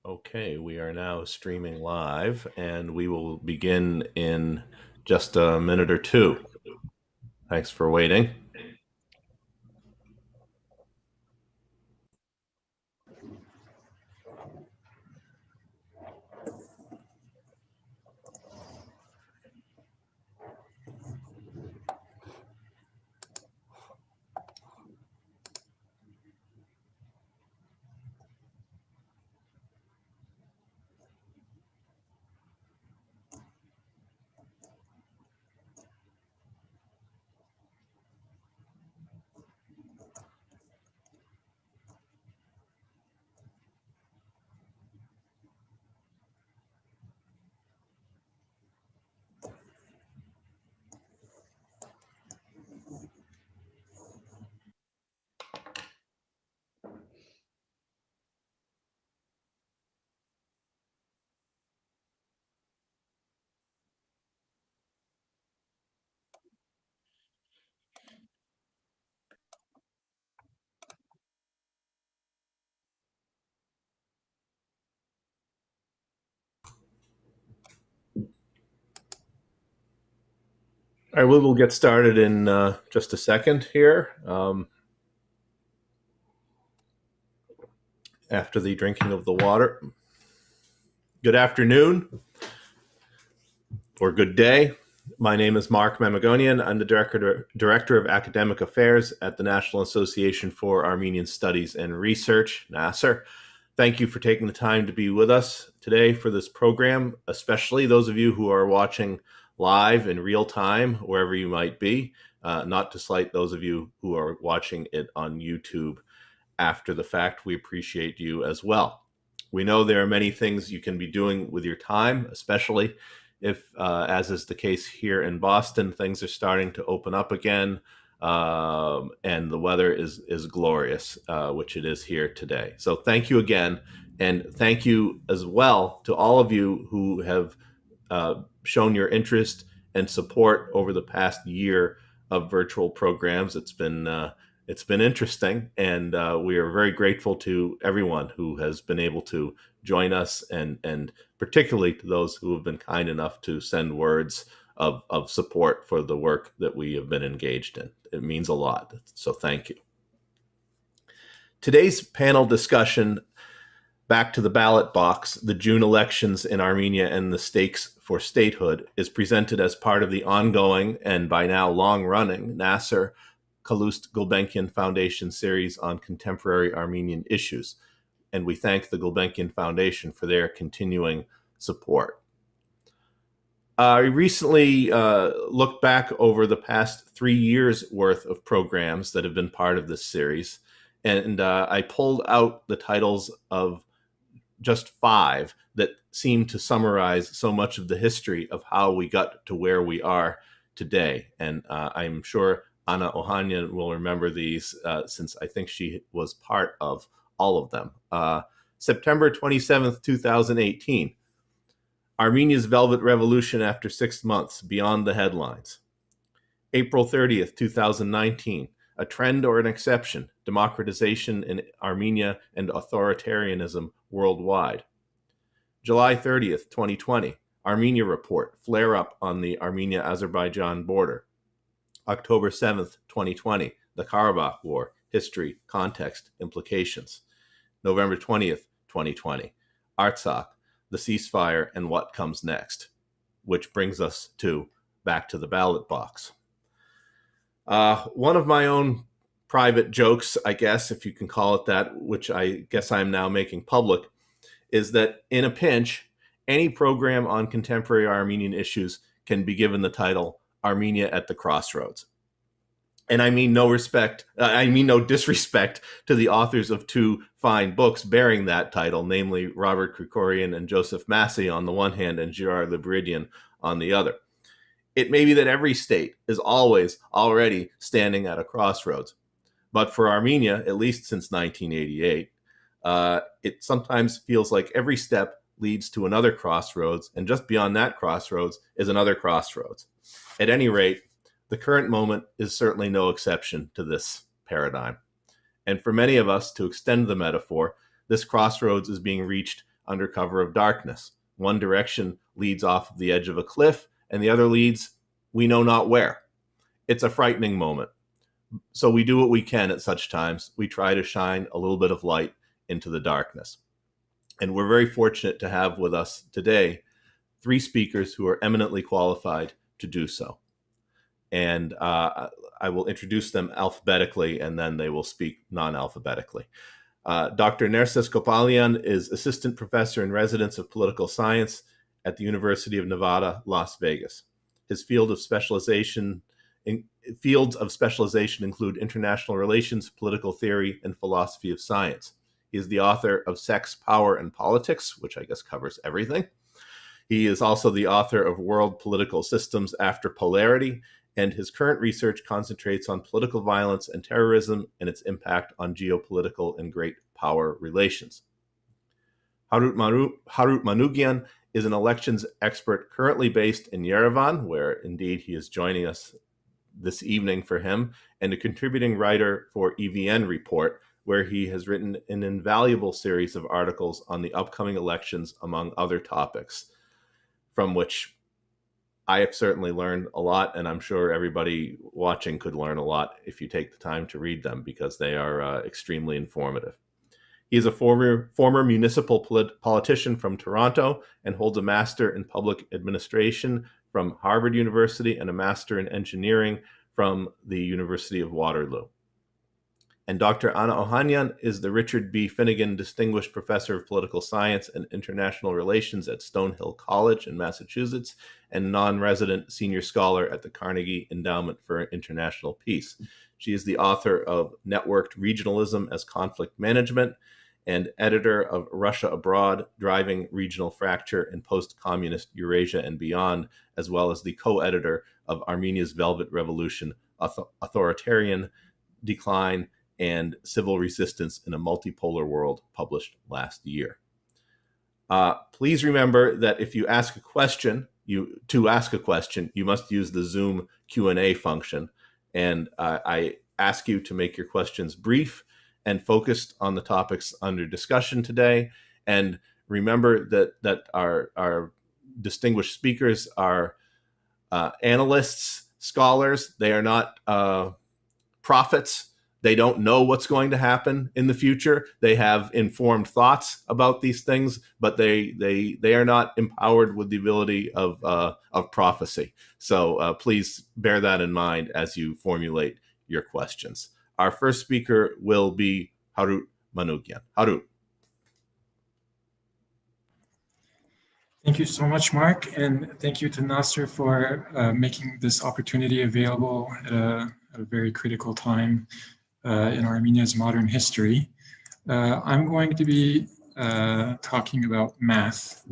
Okay, we are now streaming live, and we will begin in just a minute or two. Thanks for waiting. All right, we'll get started in just a second here. After the drinking of the water. Good afternoon or good day. My name is Mark Mamagonian. I'm the Director of Academic Affairs at the National Association for Armenian Studies and Research, NASR. Thank you for taking the time to be with us today for this program, especially those of you who are watching live in real time, wherever you might be, not to slight those of you who are watching it on YouTube after the fact. We appreciate you as well. We know there are many things you can be doing with your time, especially if, as is the case here in Boston, things are starting to open up again, and the weather is glorious, which it is here today. So thank you again, and thank you as well to all of you who have shown your interest and support over the past year of virtual programs. It's been interesting, and we are very grateful to everyone who has been able to join us, and particularly to those who have been kind enough to send words of support for the work that we have been engaged in. It means a lot, so thank you. Today's panel discussion, Back to the Ballot Box, the June elections in Armenia and the stakes for statehood, is presented as part of the ongoing and by now long-running NASR Calouste Gulbenkian Foundation series on contemporary Armenian issues, and we thank the Gulbenkian Foundation for their continuing support. I recently looked back over the past 3 years' worth of programs that have been part of this series, and I pulled out the titles of just 5 that seem to summarize so much of the history of how we got to where we are today. And I'm sure Anna Ohanyan will remember these since I think she was part of all of them. September 27th, 2018, Armenia's Velvet Revolution after 6 months, beyond the headlines. April 30th, 2019, a trend or an exception, democratization in Armenia and authoritarianism worldwide. July 30th, 2020, Armenia report, flare up on the Armenia-Azerbaijan border. October 7th, 2020, the Karabakh War, history, context, implications. November 20th, 2020, Artsakh, the ceasefire and what comes next, which brings us to Back to the Ballot Box. One of my own private jokes, I guess, if you can call it that, which I guess I'm now making public, is that in a pinch, any program on contemporary Armenian issues can be given the title Armenia at the Crossroads. And I mean no disrespect to the authors of 2 fine books bearing that title, namely Robert Krikorian and Joseph Massey on the one hand and Girard Lebridian on the other. It may be that every state is always already standing at a crossroads. But for Armenia, at least since 1988, it sometimes feels like every step leads to another crossroads, and just beyond that crossroads is another crossroads. At any rate, the current moment is certainly no exception to this paradigm. And for many of us, to extend the metaphor, this crossroads is being reached under cover of darkness. One direction leads off the edge of a cliff, and the other leads we know not where. It's a frightening moment. So we do what we can at such times. We try to shine a little bit of light into the darkness. And we're very fortunate to have with us today 3 speakers who are eminently qualified to do so. And I will introduce them alphabetically, and then they will speak non-alphabetically. Dr. Nerses Kopalian is Assistant Professor in Residence of Political Science at the University of Nevada, Las Vegas. His fields of specialization include international relations, political theory, and philosophy of science. He is the author of Sex, Power, and Politics, which I guess covers everything. He is also the author of World Political Systems After Polarity, and his current research concentrates on political violence and terrorism and its impact on geopolitical and great power relations. Harut Manukyan is an elections expert currently based in Yerevan, where indeed he is joining us this evening for him, and a contributing writer for EVN Report, where he has written an invaluable series of articles on the upcoming elections, among other topics, from which I have certainly learned a lot, and I'm sure everybody watching could learn a lot if you take the time to read them, because they are extremely informative. He is a former municipal politician from Toronto and holds a Master in Public Administration from Harvard University and a Master in Engineering from the University of Waterloo. And Dr. Anna Ohanyan is the Richard B. Finnegan Distinguished Professor of Political Science and International Relations at Stonehill College in Massachusetts and non-resident senior scholar at the Carnegie Endowment for International Peace. She is the author of Networked Regionalism as Conflict Management and editor of Russia Abroad, Driving Regional Fracture in Post-Communist Eurasia and Beyond, as well as the co-editor of Armenia's Velvet Revolution, Authoritarian Decline and Civil Resistance in a Multipolar World, published last year. Please remember that if you ask a question, you must use the Zoom Q&A function. And I ask you to make your questions brief and focused on the topics under discussion today. And remember that our distinguished speakers are analysts, scholars. They are not prophets. They don't know what's going to happen in the future. They have informed thoughts about these things, but they are not empowered with the ability of prophecy. So please bear that in mind as you formulate your questions. Our first speaker will be Harut Manukyan. Harut. Thank you so much, Mark, and thank you to Nasser for making this opportunity available at a very critical time in Armenia's modern history. I'm going to be talking about math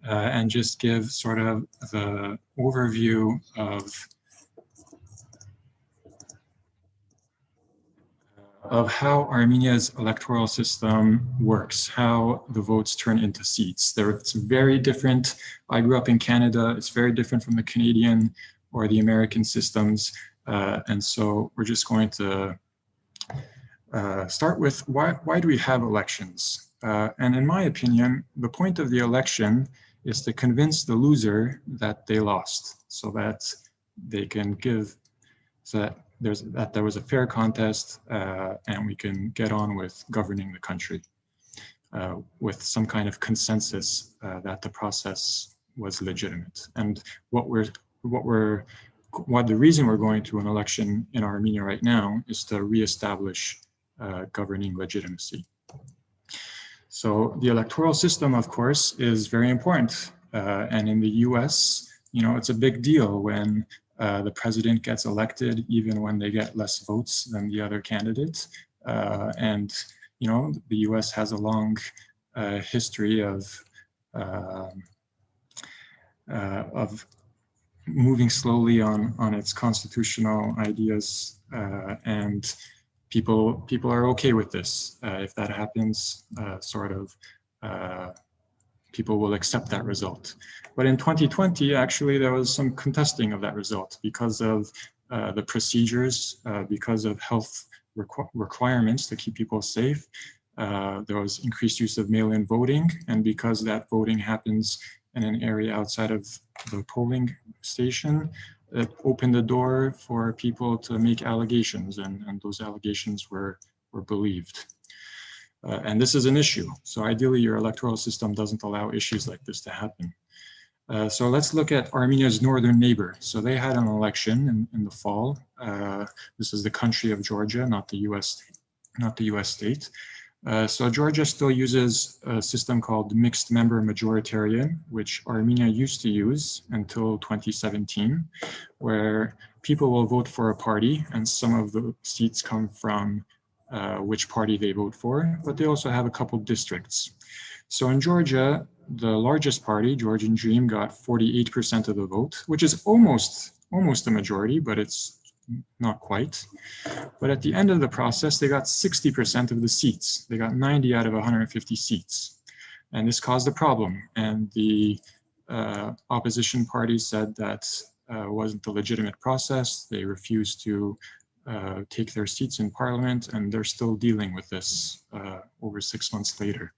and just give sort of the overview of how Armenia's electoral system works, how the votes turn into seats. It's very different. I grew up in Canada. It's very different from the Canadian or the American systems. And so we're just going to start with why do we have elections? And in my opinion, the point of the election is to convince the loser that they lost, so that they can give that there was a fair contest and we can get on with governing the country with some kind of consensus that the process was legitimate. And the reason we're going to an election in Armenia right now is to reestablish governing legitimacy. So the electoral system, of course, is very important. And in the US, it's a big deal when the president gets elected, even when they get less votes than the other candidates. And, the US has a long history of moving slowly on its constitutional ideas, and people are okay with this. If that happens, people will accept that result. But in 2020, actually, there was some contesting of that result because of the procedures, because of health requirements to keep people safe. There was increased use of mail-in voting, and because that voting happens in an area outside of the polling station, it opened the door for people to make allegations, and those allegations were believed. And this is an issue. So ideally, your electoral system doesn't allow issues like this to happen. So let's look at Armenia's northern neighbor. So they had an election in the fall. This is the country of Georgia, not the U.S. State. So Georgia still uses a system called mixed member majoritarian, which Armenia used to use until 2017, where people will vote for a party and some of the seats come from which party they vote for, but they also have a couple districts. So in Georgia, the largest party, Georgian Dream, got 48% of the vote, which is almost a majority, but it's not quite. But at the end of the process, they got 60% of the seats. They got 90 out of 150 seats. And this caused a problem. And the opposition party said that wasn't a legitimate process. They refused to take their seats in parliament, and they're still dealing with this over 6 months later.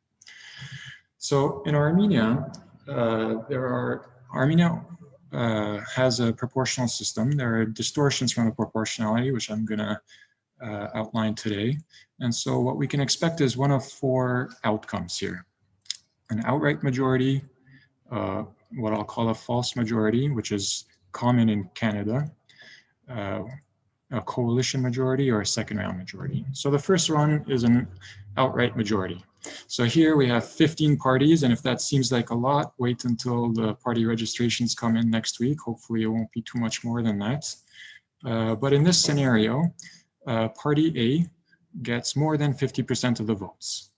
So in Armenia, Armenia has a proportional system. There are distortions from the proportionality, which I'm going to outline today. And so what we can expect is one of 4 outcomes here. An outright majority, what I'll call a false majority, which is common in Canada, a coalition majority, or a second round majority. So the first one is an outright majority. So here we have 15 parties, and if that seems like a lot, wait until the party registrations come in next week. Hopefully it won't be too much more than that. But in this scenario, Party A gets more than 50% of the votes.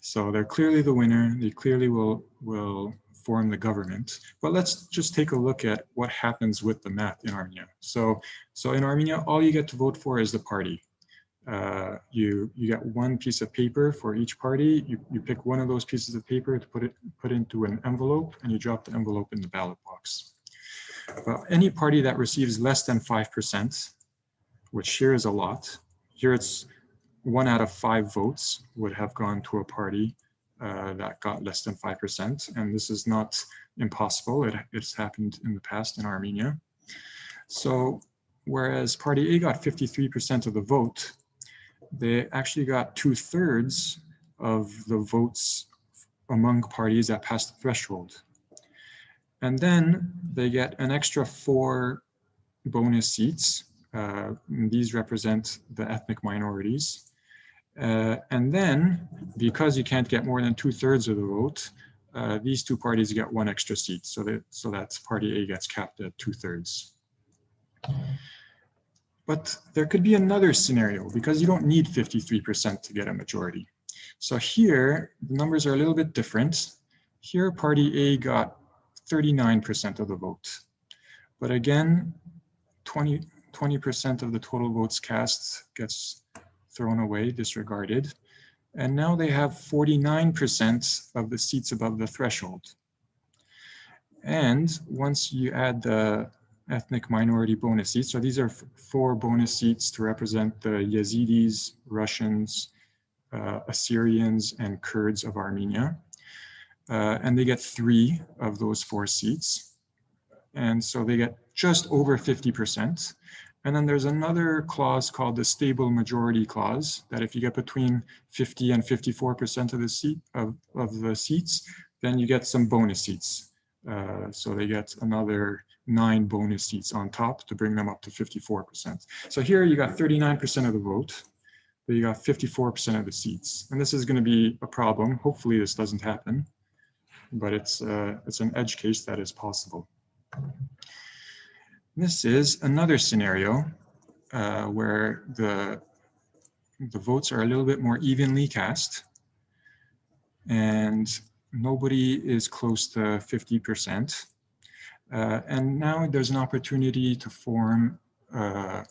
So they're clearly the winner. They clearly will form the government. But let's just take a look at what happens with the math in Armenia. So in Armenia, all you get to vote for is the party. You get one piece of paper for each party. You pick one of those pieces of paper to put into an envelope, and you drop the envelope in the ballot box. But any party that receives less than 5%, which here is a lot, here it's 1 out of 5 votes would have gone to a party that got less than 5%, and this is not impossible. It's happened in the past in Armenia. So whereas Party A got 53% of the vote, they actually got 2/3 of the votes among parties that passed the threshold. And then they get an extra 4 bonus seats. These represent the ethnic minorities. And then, because you can't get more than 2/3 of the vote, these 2 parties get 1 extra seat. So that's Party A gets capped at 2/3. But there could be another scenario, because you don't need 53% to get a majority. So here, the numbers are a little bit different. Here, Party A got 39% of the vote. But again, 20% of the total votes cast gets thrown away, disregarded. And now they have 49% of the seats above the threshold. And once you add the ethnic minority bonus seats, so these are 4 bonus seats to represent the Yazidis, Russians, Assyrians, and Kurds of Armenia. And they get 3 of those 4 seats. And so they get just over 50%. And then there's another clause called the stable majority clause, that if you get between 50 and 54% of the seats, then you get some bonus seats. So they get another 9 bonus seats on top to bring them up to 54%. So here you got 39% of the vote, but you got 54% of the seats. And this is going to be a problem. Hopefully this doesn't happen, but it's an edge case that is possible. This is another scenario where the votes are a little bit more evenly cast, and nobody is close to 50%. And now there's an opportunity to form a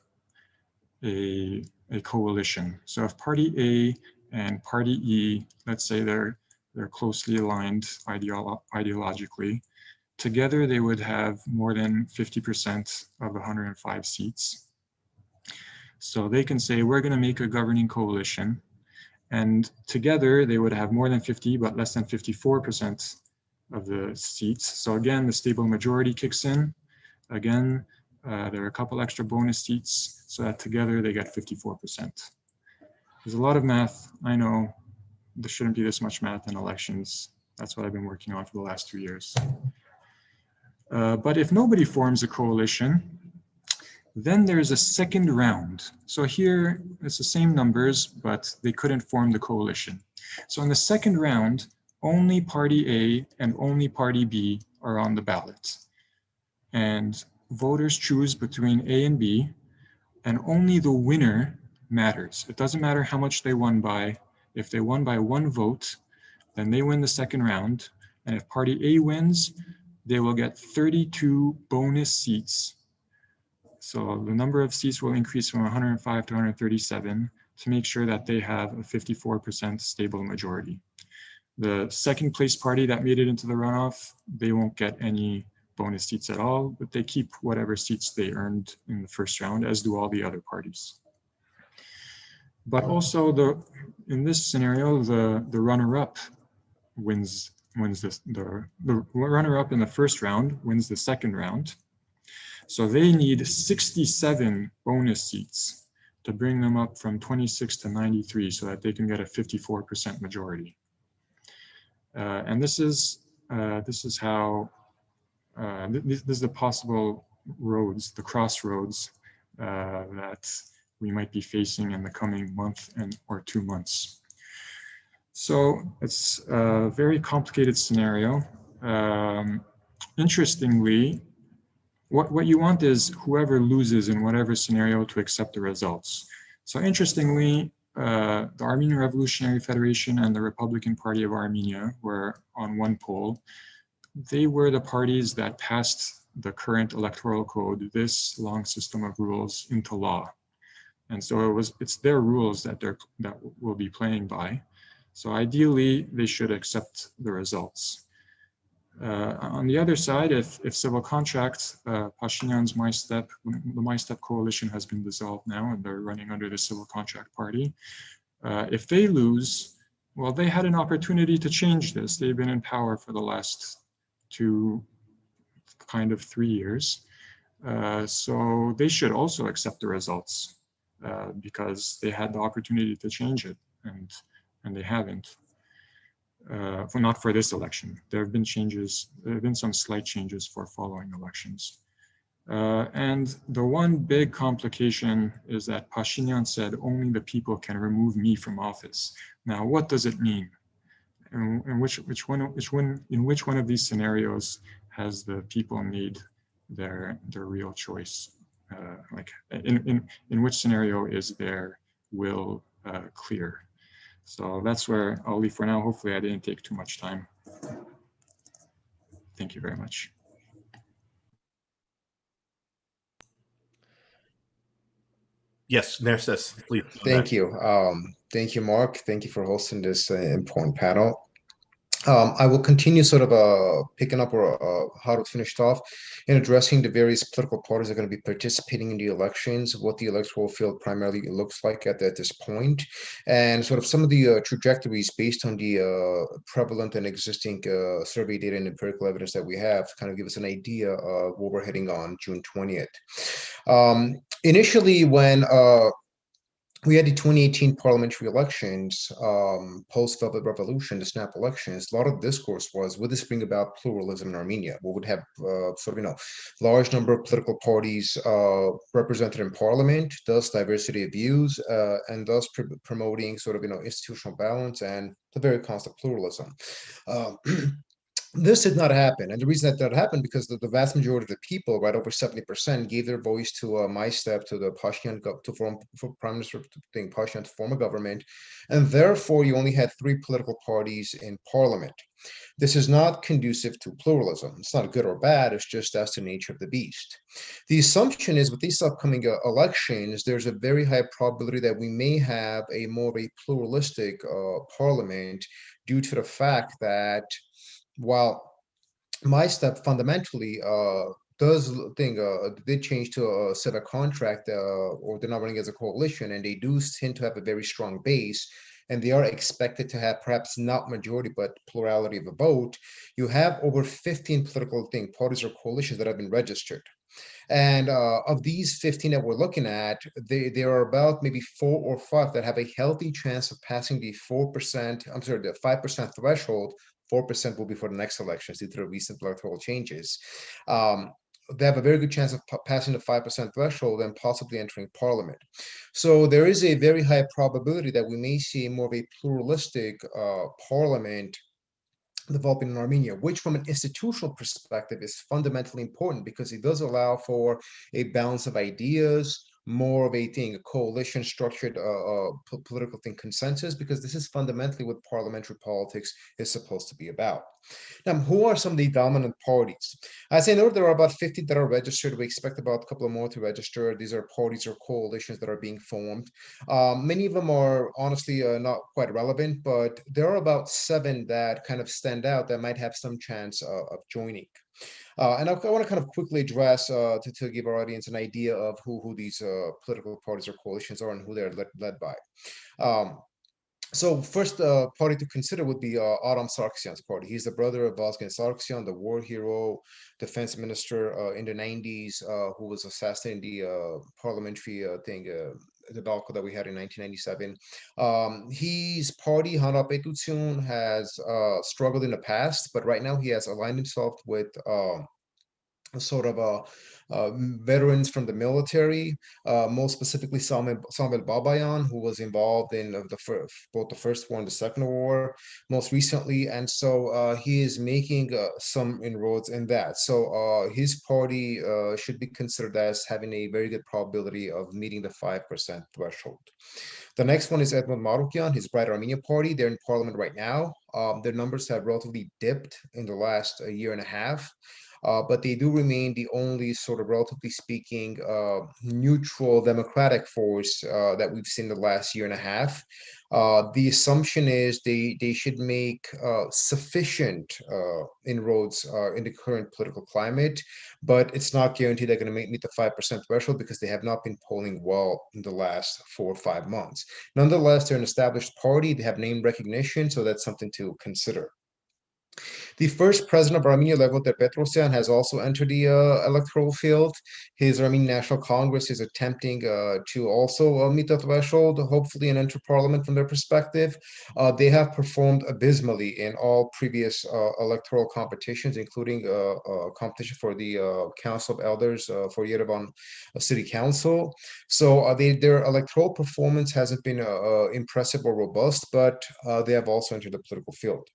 coalition. So if Party A and Party E, let's say they're closely aligned ideologically, together they would have more than 50% of 105 seats. So they can say, we're going to make a governing coalition, And together they would have more than 50, but less than 54% of the seats. So again, the stable majority kicks in. Again, there are a couple extra bonus seats so that together they get 54%. There's a lot of math. I know there shouldn't be this much math in elections. That's what I've been working on for the last 2 years. But if nobody forms a coalition, then there's a second round. So here it's the same numbers, but they couldn't form the coalition. So in the second round, only party A and only party B are on the ballot. And voters choose between A and B, and only the winner matters. It doesn't matter how much they won by. If they won by 1 vote, then they win the second round. And if party A wins, they will get 32 bonus seats. So the number of seats will increase from 105 to 137 to make sure that they have a 54% stable majority. The second place party that made it into the runoff, they won't get any bonus seats at all, but they keep whatever seats they earned in the first round, as do all the other parties. But also in this scenario, the runner-up wins this. The runner-up in the first round wins the second round. So they need 67 bonus seats to bring them up from 26 to 93 so that they can get a 54% majority. And this is how this is the possible roads, the crossroads that we might be facing in the coming month or 2 months. So it's a very complicated scenario. Interestingly, what you want is whoever loses in whatever scenario to accept the results. So interestingly, the Armenian Revolutionary Federation and the Republican Party of Armenia were on one poll. They were the parties that passed the current electoral code, this long system of rules, into law. And so it's their rules that will be playing by. So ideally, they should accept the results. On the other side, if civil contracts, Pashinyan's the My Step coalition has been dissolved now, and they're running under the Civil Contract Party. If they lose, well, they had an opportunity to change this. They've been in power for the last 3 years. So they should also accept the results because they had the opportunity to change it, and they haven't. Not for this election. There have been changes. There have been some slight changes for following elections. And the one big complication is that Pashinyan said only the people can remove me from office. Now, what does it mean? And in which one of these scenarios has the people made their real choice? Like in which scenario is their will clear? So that's where I'll leave for now. Hopefully I didn't take too much time. Thank you very much. Yes, Nerses, please. Thank you. Thank you, Mark. Thank you for hosting this important panel. I will continue sort of picking up how to finish off in addressing the various political parties that are going to be participating in the elections, what the electoral field primarily looks like at this point, and sort of some of the trajectories based on the prevalent and existing survey data and empirical evidence that we have to kind of give us an idea of where we're heading on June 20th. Initially, when we had the 2018 parliamentary elections, post-Velvet Revolution, the snap elections, a lot of discourse was, would this bring about pluralism in Armenia? We would have large number of political parties represented in parliament, thus diversity of views, and thus promoting institutional balance and the very concept of pluralism. This did not happen, and the reason that happened because the vast majority of the people, right over 70%, gave their voice to My Step, to the Pashinyan for Prime Minister Pashinyan to form a government, and therefore you only had 3 political parties in parliament. This is not conducive to pluralism. It's not good or bad. It's just that's the nature of the beast. The assumption is with these upcoming elections, there's a very high probability that we may have a more of a pluralistic parliament due to the fact that while My Step fundamentally did change to a civic contract, or they're not running as a coalition, and they do tend to have a very strong base, and they are expected to have perhaps not majority, but plurality of the vote, you have over 15 political parties or coalitions that have been registered. And of these 15 that we're looking at, there are about maybe 4 or 5 that have a healthy chance of passing the 4%, I'm sorry, the 5% threshold. 4% will be for the next elections due to the recent electoral changes. They have a very good chance of passing the 5% threshold and possibly entering parliament. So there is a very high probability that we may see more of a pluralistic parliament developing in Armenia, which from an institutional perspective is fundamentally important because it does allow for a balance of ideas, more of a coalition structured political consensus, because this is fundamentally what parliamentary politics is supposed to be about. Now, who are some of the dominant parties? As I know, there are about 50 that are registered. We expect about a couple of more to register. These are parties or coalitions that are being formed. Many of them are honestly not quite relevant, but there are about 7 that kind of stand out that might have some chance of joining. And I want to kind of quickly address to give our audience an idea of who these political parties or coalitions are and who they're led by. So first party to consider would be Adam Sargsyan's party. He's the brother of Vazgen Sargsyan, the war hero, defense minister in the 90s, who was assassinated in the parliamentary debacle that we had in 1997. His party, Hana Petutsun, has struggled in the past, but right now he has aligned himself with sort of veterans from the military, most specifically Samuel Babayan, who was involved in both the First War and the Second War most recently. And so he is making some inroads in that. So his party should be considered as having a very good probability of meeting the 5% threshold. The next one is Edmund Marukyan, his Bright Armenia party. They're in parliament right now. Their numbers have relatively dipped in the last year and a half. But they do remain the only sort of, relatively speaking, neutral democratic force that we've seen the last year and a half. The assumption is they should make sufficient inroads in the current political climate, but it's not guaranteed they're going to meet the 5% threshold because they have not been polling well in the last 4 or 5 months. Nonetheless, they're an established party. They have name recognition, so that's something to consider. The first president of Armenia, Levon Petrosyan, has also entered the electoral field. His Armenian National Congress is attempting to also meet the threshold, hopefully, and enter parliament from their perspective. They have performed abysmally in all previous electoral competitions, including a competition for the Council of Elders for Yerevan City Council. So their electoral performance hasn't been impressive or robust, but they have also entered the political field.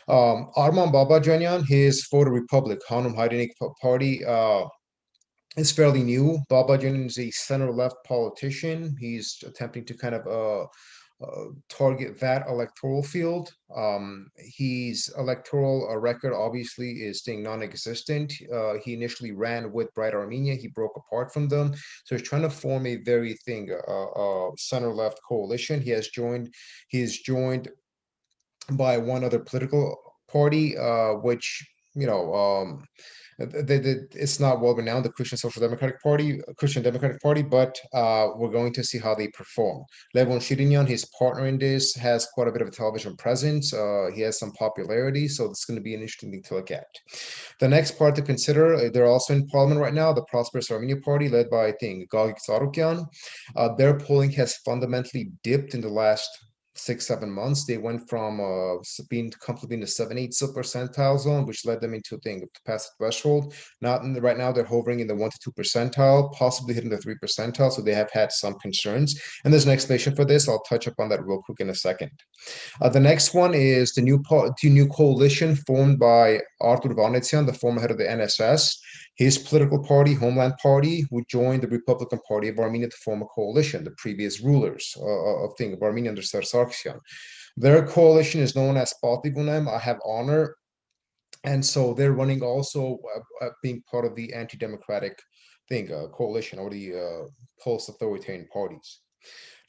Arman Babacanyan, his for the Republic, Hanum Haydanik party, is fairly new. Babacanyan is a center-left politician. He's attempting to kind of target that electoral field. His electoral record obviously is staying non-existent. He initially ran with Bright Armenia. He broke apart from them. So he's trying to form a very center-left coalition. He is joined by one other political party, which, it's not well renowned, the Christian Democratic Party, but we're going to see how they perform. Levon Shirinyan, his partner in this, has quite a bit of a television presence. He has some popularity, so it's going to be an interesting thing to look at. The next part to consider, they're also in parliament right now, the Prosperous Armenia Party, led by, I think, Gagik Sarukyan. Their polling has fundamentally dipped in the last 6-7 months. They went from being comfortably in the 7-8 percentile zone, which led them into to pass the threshold. Right now, they're hovering in the 1 to 2 percentile, possibly hitting the 3 percentile. So they have had some concerns. And there's an explanation for this. I'll touch upon that real quick in a second. The next one is the new coalition formed by Artur Vanetsyan, the former head of the NSS. His political party, Homeland Party, would join the Republican Party of Armenia to form a coalition, the previous rulers of Armenia under Sargsyan. Their coalition is known as Patigunem, I Have Honor, and so they're running also being part of the anti-democratic coalition, or the post-authoritarian parties.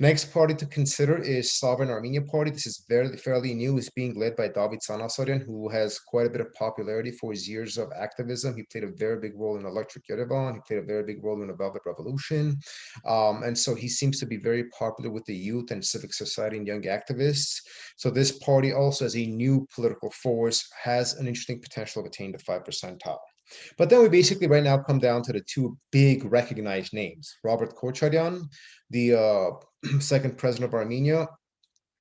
Next party to consider is Sovereign Armenia Party. This is fairly new. It's being led by David Sanasaryan, who has quite a bit of popularity for his years of activism. He played a very big role in Electric Yerevan. He played a very big role in the Velvet Revolution. And so he seems to be very popular with the youth and civic society and young activists. So this party also, as a new political force, has an interesting potential of attaining the 5%. But then we basically right now come down to the two big recognized names. Robert Kocharyan, the second president of Armenia.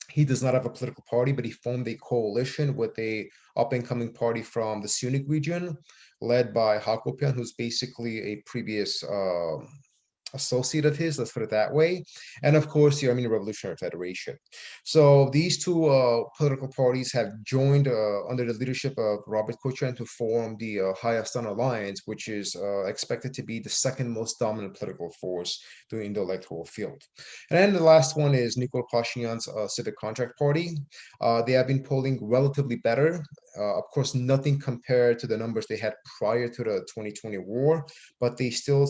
He does not have a political party, but he formed a coalition with a up-and-coming party from the Syunik region, led by Hakopian, who's basically a previous associate of his, let's put it that way, and of course the Armenian Revolutionary Federation. So these two political parties have joined under the leadership of Robert Kocharyan to form the Hayastan Alliance, which is expected to be the second most dominant political force in the electoral field. And then the last one is Nikol Pashinyan's Civic Contract Party. They have been polling relatively better. Of course, nothing compared to the numbers they had prior to the 2020 war, but they still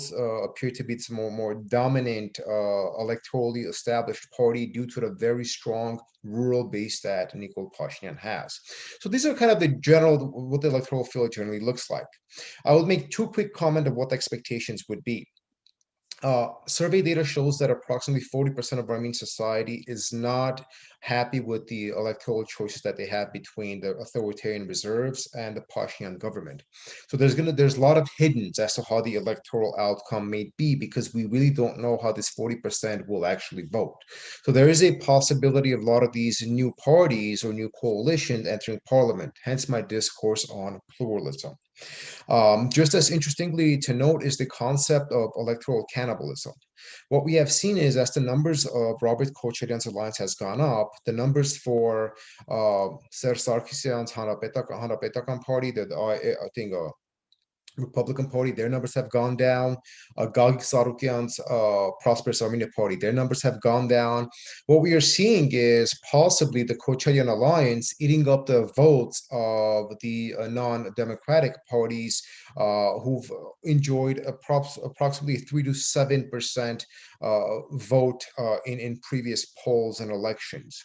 appear to be some more dominant electorally established party due to the very strong rural base that Nikol Pashinyan has. So these are kind of the general, what the electoral field generally looks like. I will make two quick comments of what the expectations would be. Survey data shows that approximately 40% of Armenian society is not happy with the electoral choices that they have between the authoritarian reserves and the Pashinyan government. So there's a lot of hiddens as to how the electoral outcome may be, because we really don't know how this 40% will actually vote. So there is a possibility of a lot of these new parties or new coalitions entering parliament, hence my discourse on pluralism. Just as interestingly to note is the concept of electoral cannibalism. What we have seen is as the numbers of Robert Kocharyan's alliance has gone up, the numbers for Serge Sarkisyan's Hanapetakan party, I think Republican Party, their numbers have gone down. Gagik Sarukyan's Prosperous Armenia Party, their numbers have gone down. What we are seeing is possibly the Kocharyan alliance eating up the votes of the non-democratic parties who've enjoyed approximately 3 to 7% vote in previous polls and elections.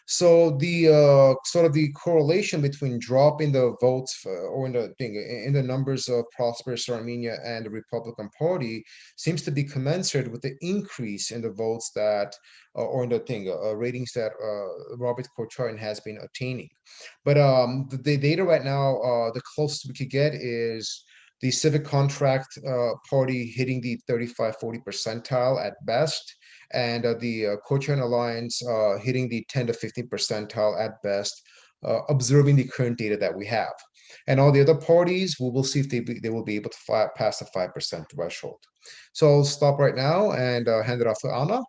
So the sort of the correlation between drop in the votes or in the numbers of Prosperous Armenia and the Republican Party seems to be commensurate with the increase in the votes that or in the ratings that Robert Kocharyan has been attaining. But the data right now, the closest we could get is the Civic Contract Party hitting the 35-40 percentile at best, and the Kocharyan Alliance hitting the 10 to 15 percentile at best, observing the current data that we have. And all the other parties, we will see if they will be able to pass the 5% threshold. So I'll stop right now and hand it off to Anna.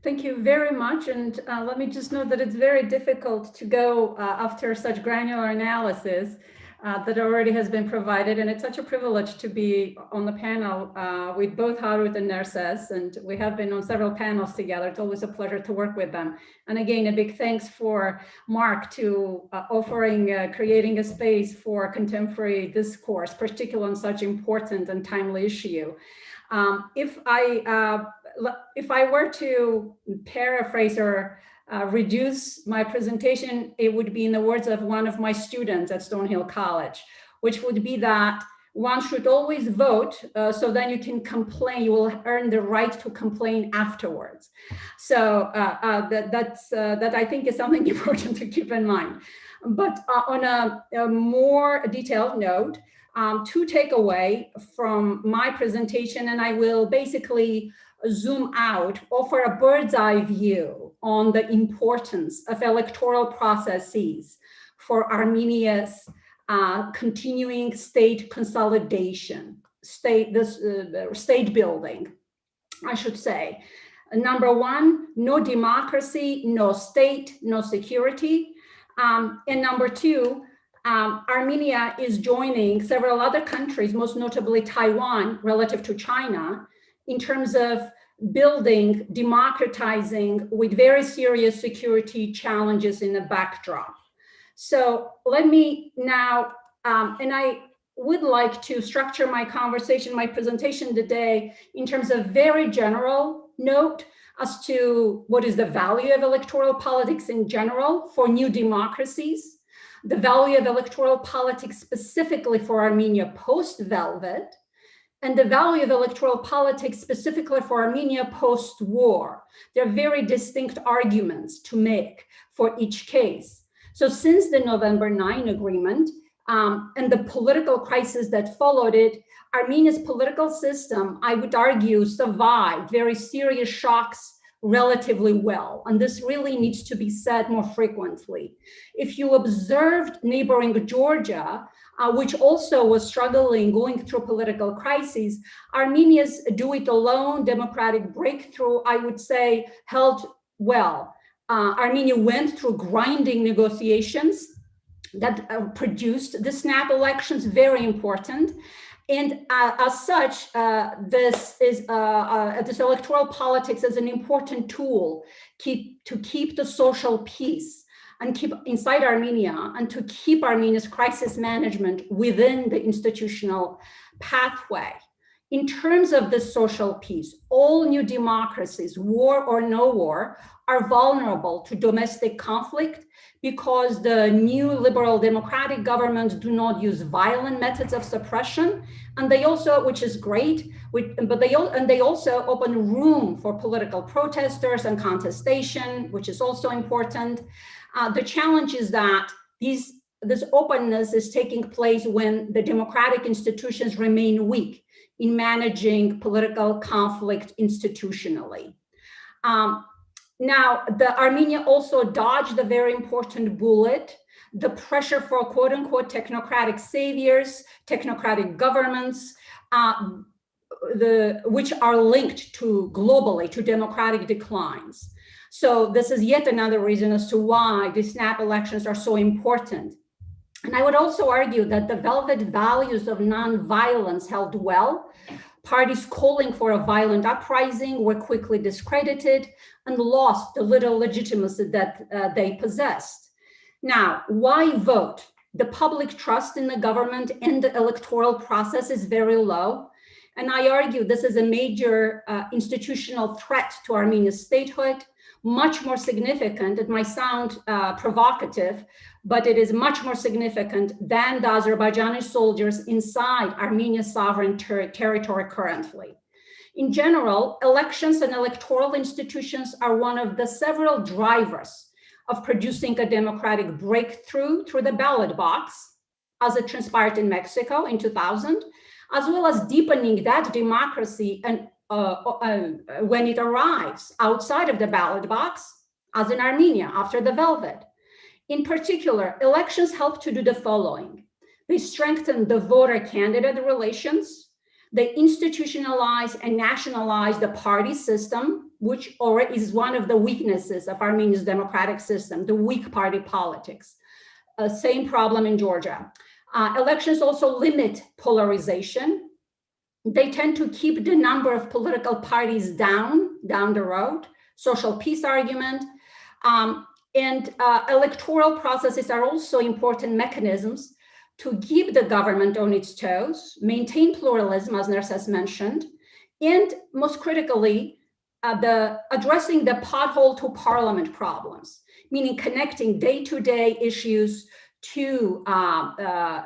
Thank you very much. And let me just note that it's very difficult to go after such granular analysis that already has been provided. And it's such a privilege to be on the panel with both Harut and Narses. And we have been on several panels together. It's always a pleasure to work with them. And again, a big thanks for Mark to creating a space for contemporary discourse, particularly on such important and timely issue. If I were to paraphrase or reduce my presentation, it would be in the words of one of my students at Stonehill College, which would be that one should always vote so then you can complain, you will earn the right to complain afterwards. So that I think is something important to keep in mind. But on a more detailed note, to take away from my presentation, and I will basically zoom out, offer a bird's eye view on the importance of electoral processes for Armenia's continuing state consolidation, state building, I should say. Number one, no democracy, no state, no security. And number two, Armenia is joining several other countries, most notably Taiwan, relative to China, in terms of building, democratizing with very serious security challenges in the backdrop. So let me now, and would like to structure my conversation, my presentation today in terms of very general note as to what is the value of electoral politics in general for new democracies, the value of electoral politics specifically for Armenia post-Velvet, and the value of electoral politics specifically for Armenia post-war. There are very distinct arguments to make for each case. So since the November 9 agreement and the political crisis that followed it, Armenia's political system, I would argue, survived very serious shocks relatively well. And this really needs to be said more frequently. If you observed neighboring Georgia, which also was struggling, going through political crises, Armenia's do-it-alone democratic breakthrough, I would say, held well. Armenia went through grinding negotiations that produced the snap elections, very important. And as such, this electoral politics is an important tool to keep the social peace and keep inside Armenia, and to keep Armenia's crisis management within the institutional pathway. In terms of the social peace, all new democracies, war or no war, are vulnerable to domestic conflict because the new liberal democratic governments do not use violent methods of suppression, and they also, which is great, but they also open room for political protesters and contestation, which is also important. The challenge is that this openness is taking place when the democratic institutions remain weak in managing political conflict institutionally. Now, Armenia also dodged a very important bullet, the pressure for quote unquote technocratic saviors, technocratic governments, which are linked globally to democratic declines. So this is yet another reason as to why the snap elections are so important. And I would also argue that the Velvet values of nonviolence held well. Parties calling for a violent uprising were quickly discredited and lost the little legitimacy that they possessed. Now, why vote? The public trust in the government and the electoral process is very low. And I argue this is a major institutional threat to Armenia's statehood, much more significant. It might sound provocative, but it is much more significant than the Azerbaijani soldiers inside Armenia's sovereign territory currently. In general, elections and electoral institutions are one of the several drivers of producing a democratic breakthrough through the ballot box, as it transpired in Mexico in 2000, as well as deepening that democracy and when it arrives outside of the ballot box, as in Armenia after the Velvet. In particular, elections help to do the following. They strengthen the voter-candidate relations. They institutionalize and nationalize the party system, which is one of the weaknesses of Armenia's democratic system, the weak party politics. Same problem in Georgia. Elections also limit polarization. They tend to keep the number of political parties down the road, social peace argument. And electoral processes are also important mechanisms to keep the government on its toes, maintain pluralism, as Nerses mentioned, and most critically, addressing the pothole to parliament problems, meaning connecting day-to-day issues to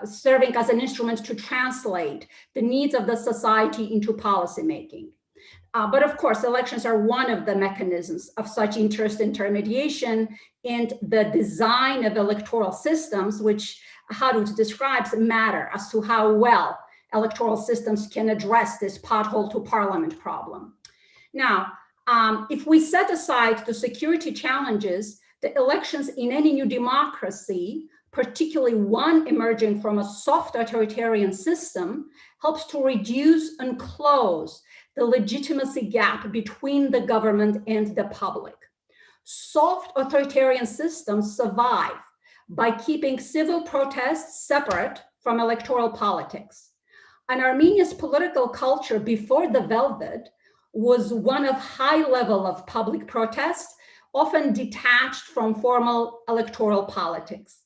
serving as an instrument to translate the needs of the society into policymaking. But of course, elections are one of the mechanisms of such interest intermediation, and the design of electoral systems, which Harut describes, matter as to how well electoral systems can address this pothole to parliament problem. Now, if we set aside the security challenges, the elections in any new democracy, particularly one emerging from a soft authoritarian system, helps to reduce and close the legitimacy gap between the government and the public. Soft authoritarian systems survive by keeping civil protests separate from electoral politics. And Armenia's political culture before the Velvet was one of high level of public protest, often detached from formal electoral politics.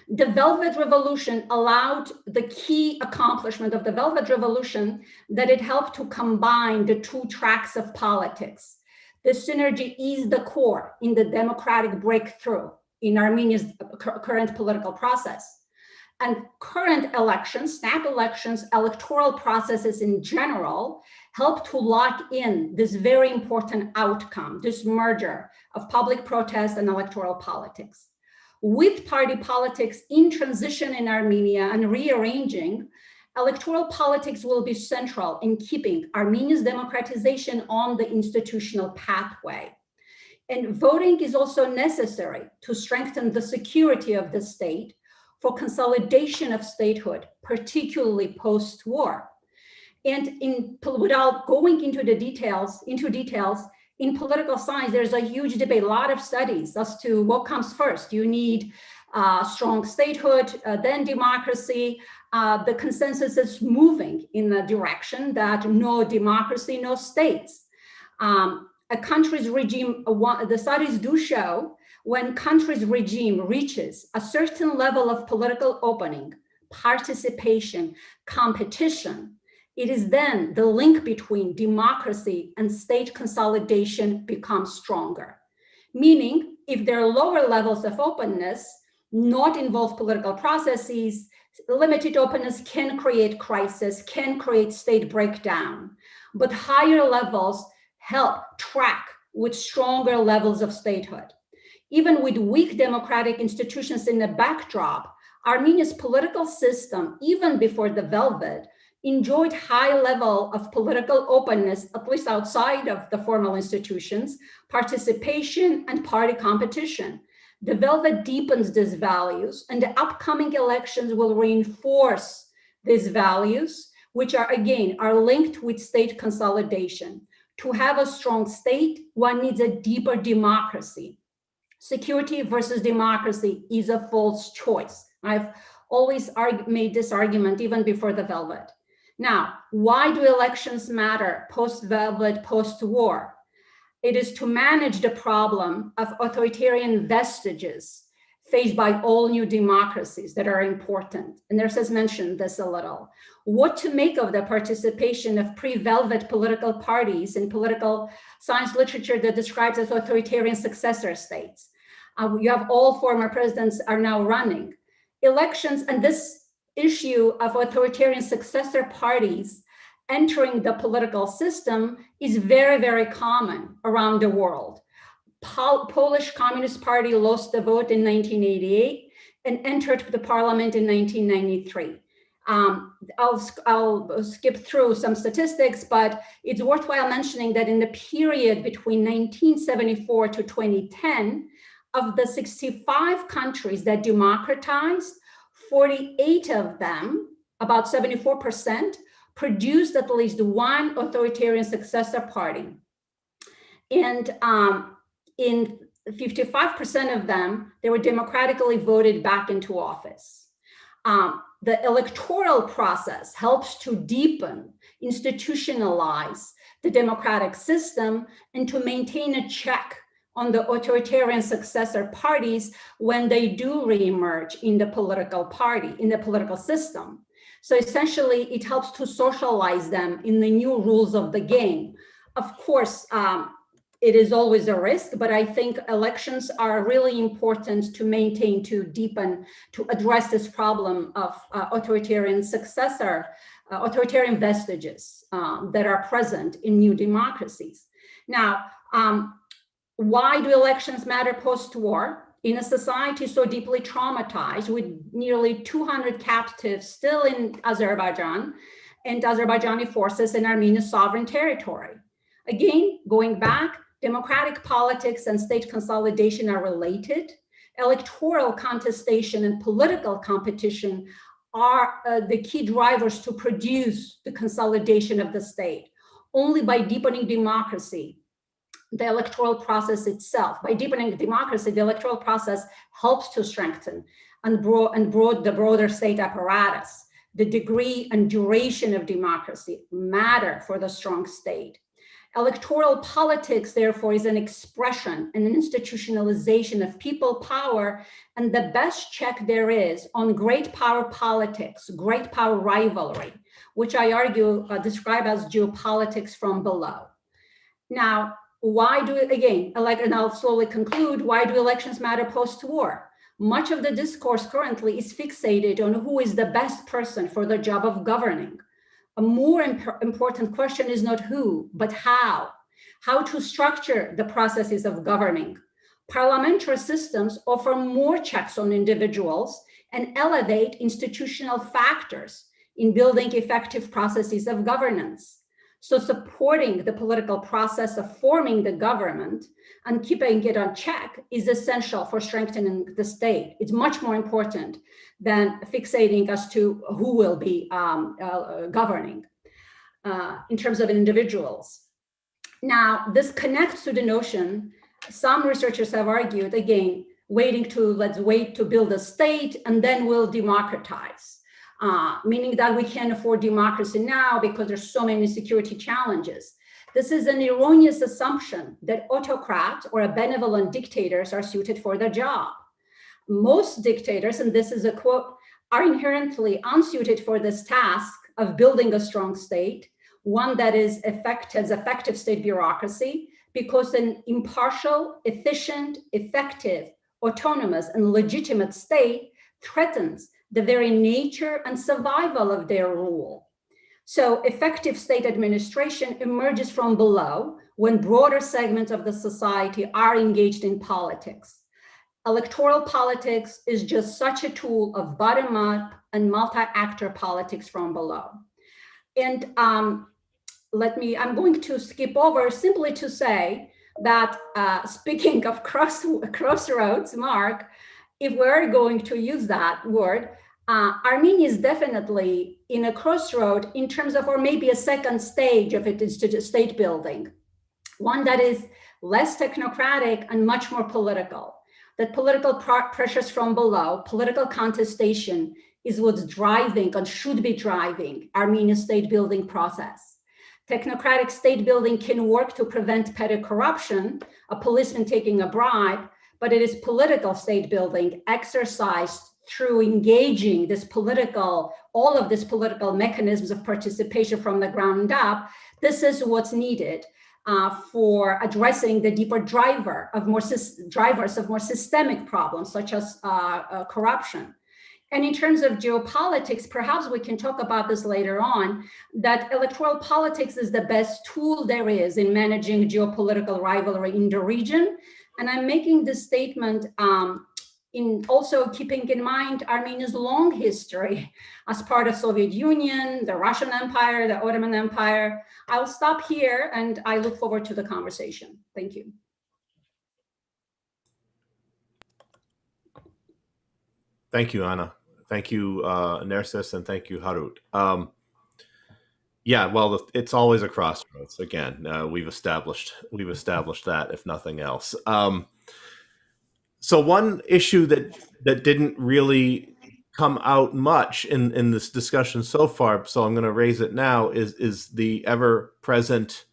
The Velvet Revolution allowed the key accomplishment of the Velvet Revolution that it helped to combine the two tracks of politics. The synergy is the core in the democratic breakthrough in Armenia's current political process. And current elections, snap elections, electoral processes in general, help to lock in this very important outcome, this merger of public protest and electoral politics. With party politics in transition in Armenia and rearranging, electoral politics will be central in keeping Armenia's democratization on the institutional pathway. And voting is also necessary to strengthen the security of the state for consolidation of statehood, particularly post-war. And without going into details, in political science, there's a huge debate, a lot of studies as to what comes first. You need strong statehood, then democracy. The consensus is moving in the direction that no democracy, no states. A country's regime, the studies do show when country's regime reaches a certain level of political opening, participation, competition, it is then the link between democracy and state consolidation becomes stronger. Meaning, if there are lower levels of openness, not involve political processes, limited openness can create crisis, can create state breakdown, but higher levels help track with stronger levels of statehood. Even with weak democratic institutions in the backdrop, Armenia's political system, even before the Velvet, enjoyed high level of political openness, at least outside of the formal institutions, participation and party competition. The Velvet deepens these values, and the upcoming elections will reinforce these values, which are linked with state consolidation. To have a strong state, one needs a deeper democracy. Security versus democracy is a false choice. I've always made this argument even before the Velvet. Now, why do elections matter post-Velvet, post-war? It is to manage the problem of authoritarian vestiges faced by all new democracies that are important. And Nurs has mentioned this a little. What to make of the participation of pre-Velvet political parties in political science literature that describes as authoritarian successor states. You have all former presidents are now running. Elections and this issue of authoritarian successor parties entering the political system is very, very common around the world. Polish Communist Party lost the vote in 1988 and entered the parliament in 1993. I'll skip through some statistics, but it's worthwhile mentioning that in the period between 1974 to 2010, of the 65 countries that democratized, 48 of them, about 74%, produced at least one authoritarian successor party. And in 55% of them, they were democratically voted back into office. The electoral process helps to deepen, institutionalize the democratic system and to maintain a check on the authoritarian successor parties when they do reemerge in the political party, in the political system. So essentially, it helps to socialize them in the new rules of the game. Of course, it is always a risk, but I think elections are really important to maintain, to deepen, to address this problem of authoritarian successor, authoritarian vestiges that are present in new democracies. Now, why do elections matter post-war? In a society so deeply traumatized with nearly 200 captives still in Azerbaijan and Azerbaijani forces in Armenia's sovereign territory. Again, going back, democratic politics and state consolidation are related. Electoral contestation and political competition are the key drivers to produce the consolidation of the state. Only by deepening democracy, the electoral process itself, by deepening democracy, the electoral process helps to strengthen and broad the broader state apparatus. The degree and duration of democracy matter for the strong state. Electoral politics, therefore, is an expression and an institutionalization of people power, and the best check there is on great power politics, great power rivalry, which I argue describe as geopolitics from below. Now, why do, again, and I'll slowly conclude, why do elections matter post-war? Much of the discourse currently is fixated on who is the best person for the job of governing. A more important question is not who, but how to structure the processes of governing. Parliamentary systems offer more checks on individuals and elevate institutional factors in building effective processes of governance. So supporting the political process of forming the government and keeping it on check is essential for strengthening the state. It's much more important than fixating as to who will be governing in terms of individuals. Now, this connects to the notion, some researchers have argued, again, let's wait to build a state and then we'll democratize. Meaning that we can't afford democracy now because there's so many security challenges. This is an erroneous assumption that autocrats or benevolent dictators are suited for the job. Most dictators, and this is a quote, are inherently unsuited for this task of building a strong state, one that has effective state bureaucracy, because an impartial, efficient, effective, autonomous, and legitimate state threatens the very nature and survival of their rule. So effective state administration emerges from below when broader segments of the society are engaged in politics. Electoral politics is just such a tool of bottom-up and multi-actor politics from below. And I'm going to skip over simply to say that speaking of crossroads, Mark, if we're going to use that word, Armenia is definitely in a crossroad in terms of, or maybe a second stage of its state building, one that is less technocratic and much more political. That political pressures from below, political contestation is what's driving and should be driving Armenia's state building process. Technocratic state building can work to prevent petty corruption, a policeman taking a bribe, but it is political state building exercised through engaging all of this political mechanisms of participation from the ground up. This is what's needed for addressing the deeper drivers of more systemic problems, such as corruption. And in terms of geopolitics, perhaps we can talk about this later on, that electoral politics is the best tool there is in managing geopolitical rivalry in the region. And I'm making this statement in also keeping in mind Armenia's long history as part of Soviet Union, the Russian Empire, the Ottoman Empire. I'll stop here and I look forward to the conversation. Thank you. Thank you, Anna. Thank you, Nerses, and thank you, Harut. Yeah, well, it's always a crossroads. Again, we've established that, if nothing else. So one issue that didn't really come out much in this discussion so far, so I'm going to raise it now, is the ever-present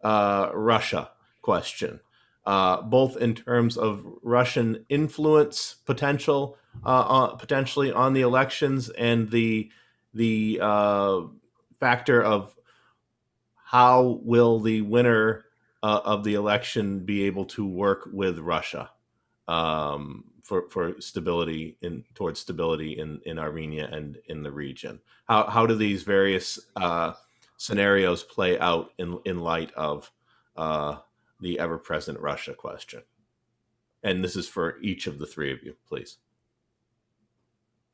Russia question, both in terms of Russian influence potentially on the elections and the factor of how will the winner of the election be able to work with Russia for stability towards stability in Armenia and in the region. How do these various scenarios play out in light of the ever-present Russia question? And this is for each of the three of you, please.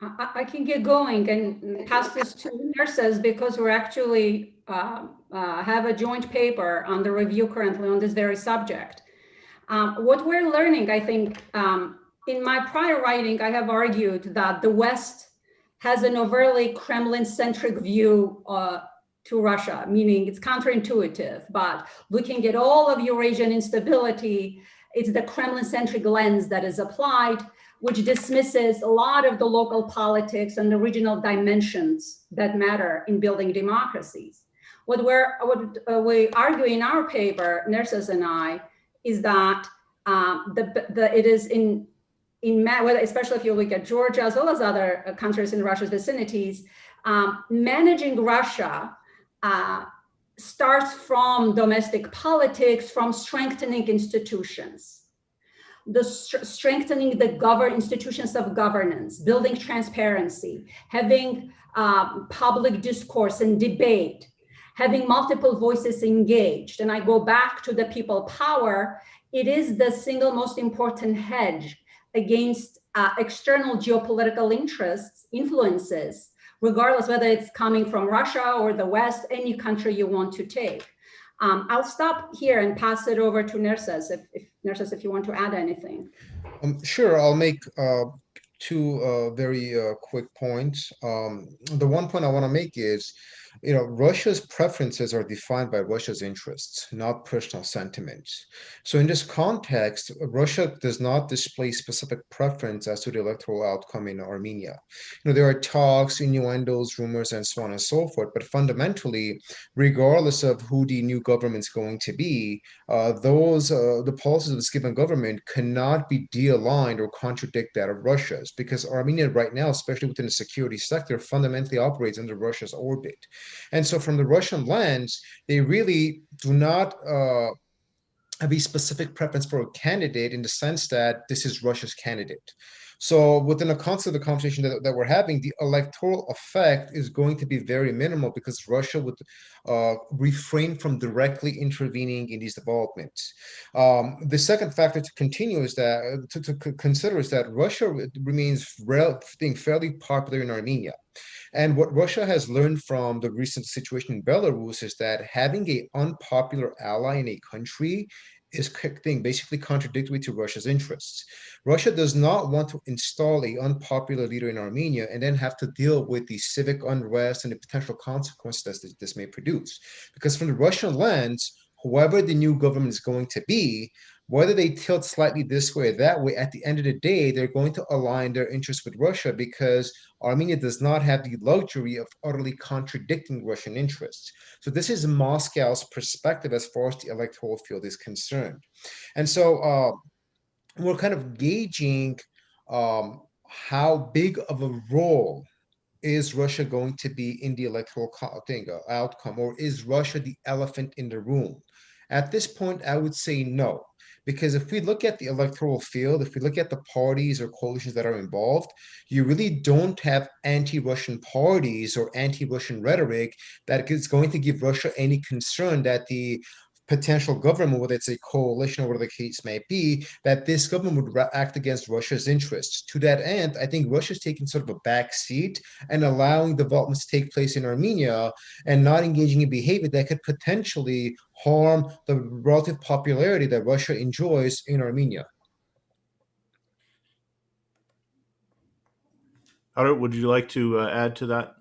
I can get going and pass this to Nerses because we're actually have a joint paper on the review currently on this very subject. What we're learning, I think, in my prior writing, I have argued that the West has an overtly Kremlin-centric view to Russia, meaning it's counterintuitive, but looking at all of Eurasian instability, it's the Kremlin-centric lens that is applied, which dismisses a lot of the local politics and the regional dimensions that matter in building democracies. What we argue in our paper, nurses and I, is that it is especially if you look at Georgia as well as other countries in Russia's vicinities, managing Russia starts from domestic politics, from strengthening institutions, strengthening the institutions of governance, building transparency, having public discourse and debate, having multiple voices engaged. And I go back to the people power. It is the single most important hedge against external geopolitical influences, regardless whether it's coming from Russia or the West, any country you want to take. I'll stop here and pass it over to Nurses, if you want to add anything. Sure, I'll make two very quick points. The one point I want to make is, Russia's preferences are defined by Russia's interests, not personal sentiments. So in this context, Russia does not display specific preference as to the electoral outcome in Armenia. There are talks, innuendos, rumors, and so on and so forth, but fundamentally, regardless of who the new government's going to be, the policies of this given government cannot be de-aligned or contradict that of Russia's, because Armenia right now, especially within the security sector, fundamentally operates under Russia's orbit. And so from the Russian lens, they really do not have a specific preference for a candidate in the sense that this is Russia's candidate. So within the context of the conversation that we're having, the electoral effect is going to be very minimal because Russia would refrain from directly intervening in these developments. The second factor to continue is that, to consider is that Russia remains fairly popular in Armenia. And what Russia has learned from the recent situation in Belarus is that having an unpopular ally in a country is basically contradictory to Russia's interests. Russia does not want to install an unpopular leader in Armenia and then have to deal with the civic unrest and the potential consequences that this may produce. Because from the Russian lens, whoever the new government is going to be, whether they tilt slightly this way or that way, at the end of the day, they're going to align their interests with Russia because Armenia does not have the luxury of utterly contradicting Russian interests. So this is Moscow's perspective as far as the electoral field is concerned. And so we're kind of gauging how big of a role is Russia going to be in the electoral outcome, or is Russia the elephant in the room? At this point, I would say no. Because if we look at the electoral field, if we look at the parties or coalitions that are involved, you really don't have anti-Russian parties or anti-Russian rhetoric that is going to give Russia any concern that the potential government, whether it's a coalition or whatever the case may be, that this government would act against Russia's interests. To that end, I think Russia's taking sort of a back seat and allowing developments to take place in Armenia and not engaging in behavior that could potentially harm the relative popularity that Russia enjoys in Armenia. Howard, would you like to add to that?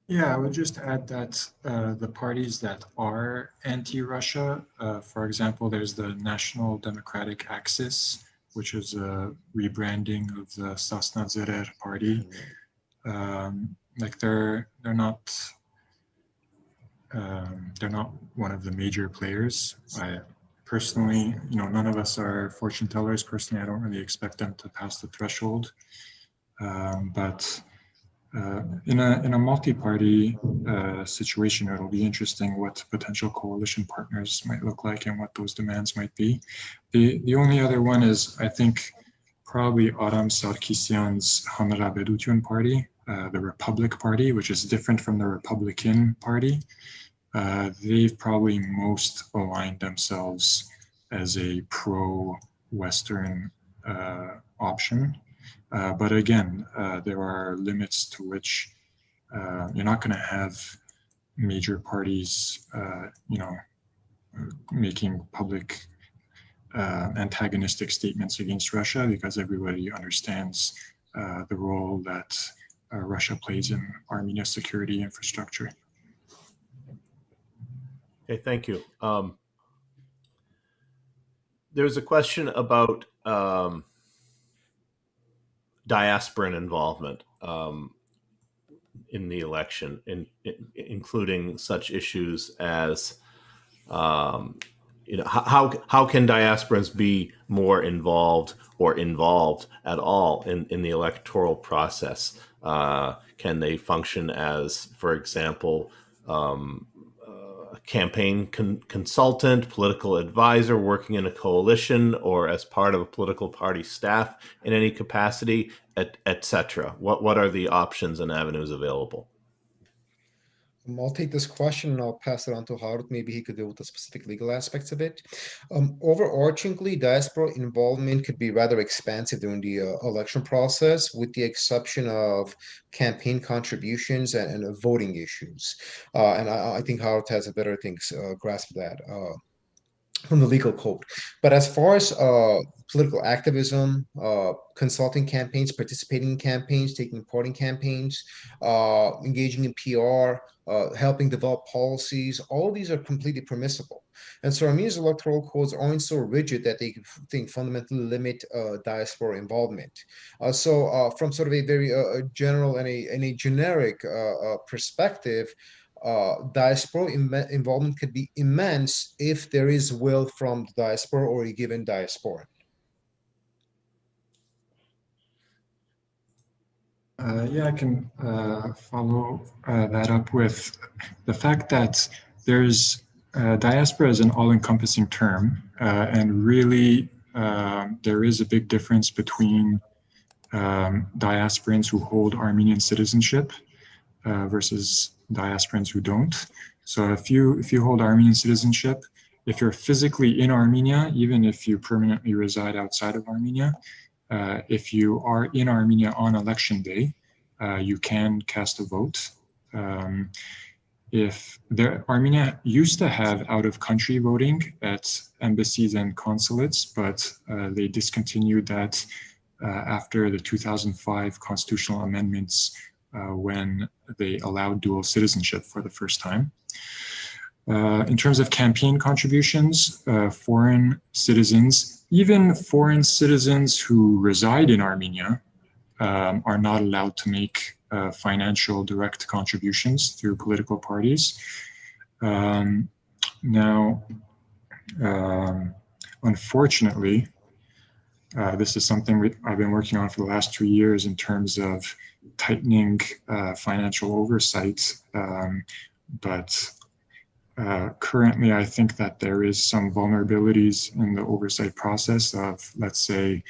Yeah, I would just add that the parties that are anti-Russia, for example, there's the National Democratic Axis, which is a rebranding of the Sasna Zerer party. They're not one of the major players. I personally, none of us are fortune tellers. Personally, I don't really expect them to pass the threshold, but. In a multi-party situation, it'll be interesting what potential coalition partners might look like and what those demands might be. The only other one is, I think, probably Aram Sarkisyan's Hanra-Bedoutyun party, the Republic Party, which is different from the Republican Party. They've probably most aligned themselves as a pro-Western option. But again, there are limits to which you're not going to have major parties, making public antagonistic statements against Russia, because everybody understands the role that Russia plays in Armenia's security infrastructure. Okay, thank you. There's a question about diasporan involvement in the election, including such issues as how can diasporans be more involved or involved at all in the electoral process? Can they function as, for example, a campaign consultant, political advisor working in a coalition, or as part of a political party staff in any capacity, et cetera? What are the options and avenues available? I'll take this question and I'll pass it on to Harut. Maybe he could deal with the specific legal aspects of it. Overarchingly, diaspora involvement could be rather expansive during the election process, with the exception of campaign contributions and voting issues. And I think Harut has a better grasp of that from the legal code. But as far as political activism, consulting campaigns, participating in campaigns, taking part in campaigns, engaging in PR, helping develop policies, all of these are completely permissible. And so Armenia's electoral codes aren't so rigid that they fundamentally limit diaspora involvement. So from sort of a very general and a generic perspective, diaspora involvement could be immense if there is will from the diaspora or a given diaspora. Yeah, I can follow that up with the fact that there's diaspora is an all-encompassing term, and really there is a big difference between diasporans who hold Armenian citizenship versus diasporans who don't. So if you hold Armenian citizenship, if you're physically in Armenia, even if you permanently reside outside of Armenia, if you are in Armenia on election day, you can cast a vote. Armenia used to have out-of-country voting at embassies and consulates, but they discontinued that after the 2005 constitutional amendments, when they allowed dual citizenship for the first time. In terms of campaign contributions, foreign citizens, even foreign citizens who reside in Armenia, are not allowed to make financial direct contributions through political parties. Now, unfortunately, this is something I've been working on for the last 2 years in terms of tightening financial oversight, but currently I think that there is some vulnerabilities in the oversight process of, let's say,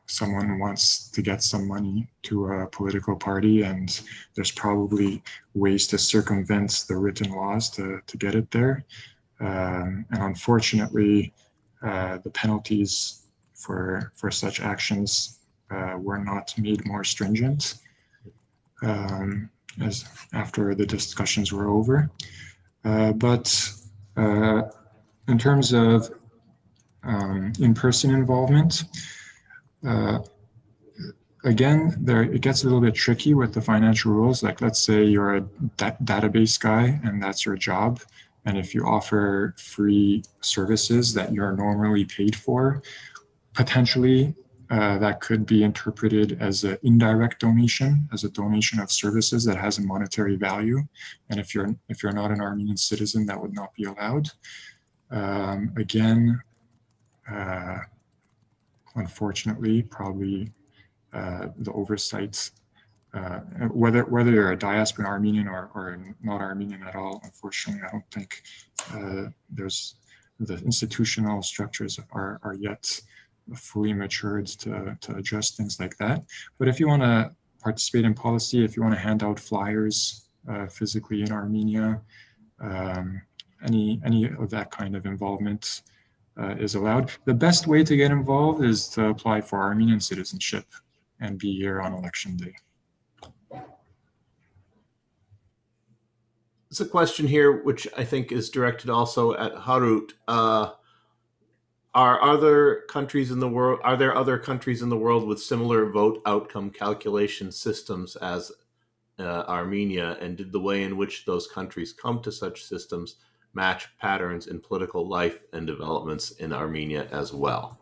someone wants to get some money to a political party, and there's probably ways to circumvent the written laws to get it there. And unfortunately, the penalties for such actions were not made more stringent as after the discussions were over. But in terms of in-person involvement, again, it gets a little bit tricky with the financial rules. Like, let's say you're a database guy and that's your job. And if you offer free services that you're normally paid for, potentially that could be interpreted as an indirect donation, as a donation of services that has a monetary value. And if you're not an Armenian citizen, that would not be allowed. Again, unfortunately, probably the oversight, whether you're a diaspora Armenian or not Armenian at all, unfortunately, I don't think there's the institutional structures are yet fully matured to address things like that. But if you want to participate in policy, if you want to hand out flyers physically in Armenia, any of that kind of involvement is allowed. The best way to get involved is to apply for Armenian citizenship and be here on election day. There's a question here, which I think is directed also at Harut. Are there other countries in the world with similar vote outcome calculation systems as Armenia? And did the way in which those countries come to such systems match patterns in political life and developments in Armenia as well?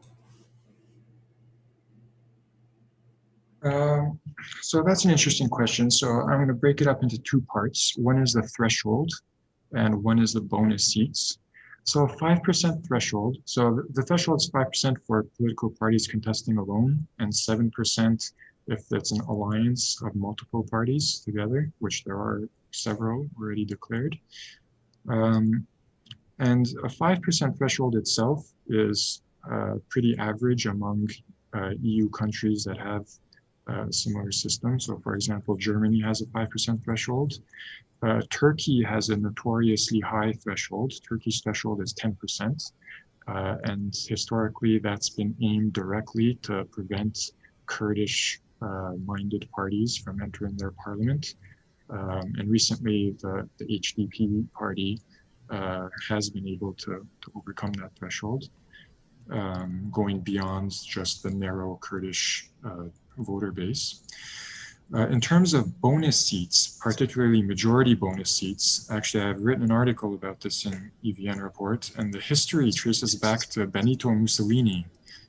So that's an interesting question. So I'm going to break it up into two parts. One is the threshold, and one is the bonus seats. So a 5% threshold. So the threshold is 5% for political parties contesting alone, and 7% if it's an alliance of multiple parties together, which there are several already declared. And a 5% threshold itself is pretty average among EU countries that have similar systems. So for example, Germany has a 5% threshold. Turkey has a notoriously high threshold. Turkey's threshold is 10%. And historically, that's been aimed directly to prevent Kurdish-minded parties from entering their parliament. And recently, the HDP party has been able to overcome that threshold, going beyond just the narrow Kurdish voter base. In terms of bonus seats, particularly majority bonus seats, actually I've written an article about this in EVN report, and the history traces back to Benito Mussolini.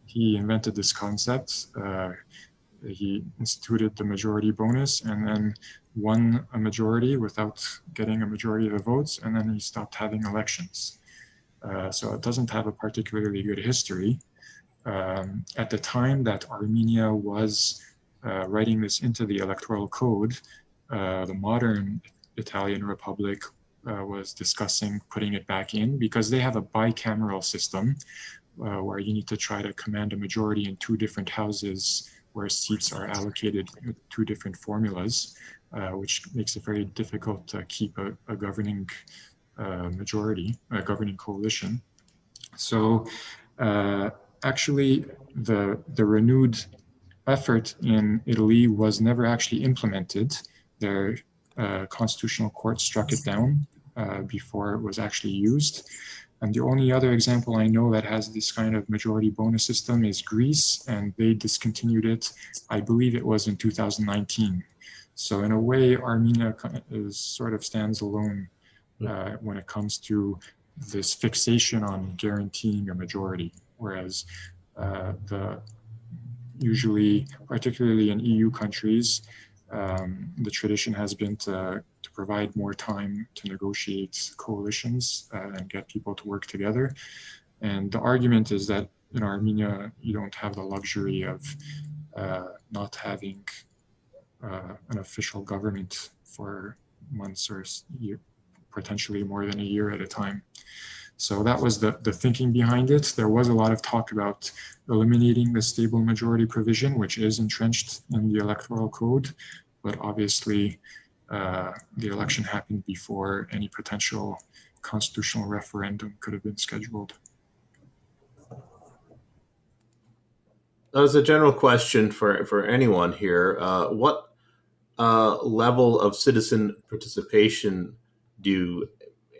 He invented this concept. He instituted the majority bonus and then won a majority without getting a majority of the votes, and then he stopped having elections. So it doesn't have a particularly good history. At the time that Armenia was writing this into the electoral code, the modern Italian Republic was discussing putting it back in because they have a bicameral system where you need to try to command a majority in two different houses where seats are allocated with two different formulas, which makes it very difficult to keep a governing majority, a governing coalition. So actually the renewed effort in Italy was never actually implemented. Their constitutional court struck it down before it was actually used. And the only other example I know that has this kind of majority bonus system is Greece, and they discontinued it. I believe it was in 2019. So in a way, Armenia sort of stands alone when it comes to this fixation on guaranteeing a majority, whereas usually, particularly in EU countries, the tradition has been to provide more time to negotiate coalitions and get people to work together. And the argument is that in Armenia, you don't have the luxury of not having an official government for months or potentially more than a year at a time. So that was the thinking behind it. There was a lot of talk about eliminating the stable majority provision, which is entrenched in the electoral code, but obviously the election happened before any potential constitutional referendum could have been scheduled. As a general question for anyone here, what level of citizen participation do you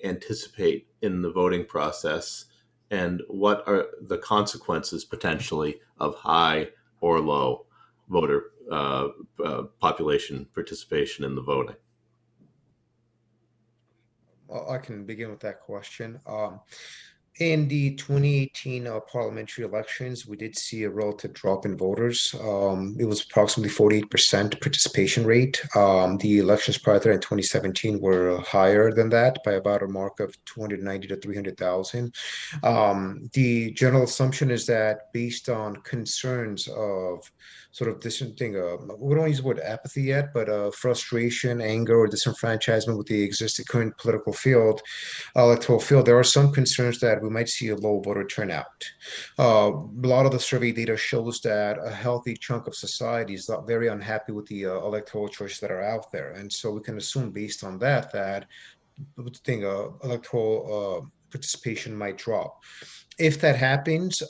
anticipate in the voting process, and what are the consequences potentially of high or low voter population participation in the voting? I can begin with that question. In the 2018 parliamentary elections, we did see a relative drop in voters. It was approximately 48% participation rate. The elections prior to that in 2017 were higher than that by about a mark of 290 to 300,000. The general assumption is that based on concerns of sort of this thing, we don't use the word apathy yet, but frustration, anger, or disenfranchisement with the existing current political field, electoral field, there are some concerns that we might see a low voter turnout. A lot of the survey data shows that a healthy chunk of society is not very unhappy with the electoral choices that are out there. And so we can assume based on that, electoral participation might drop. If that happens,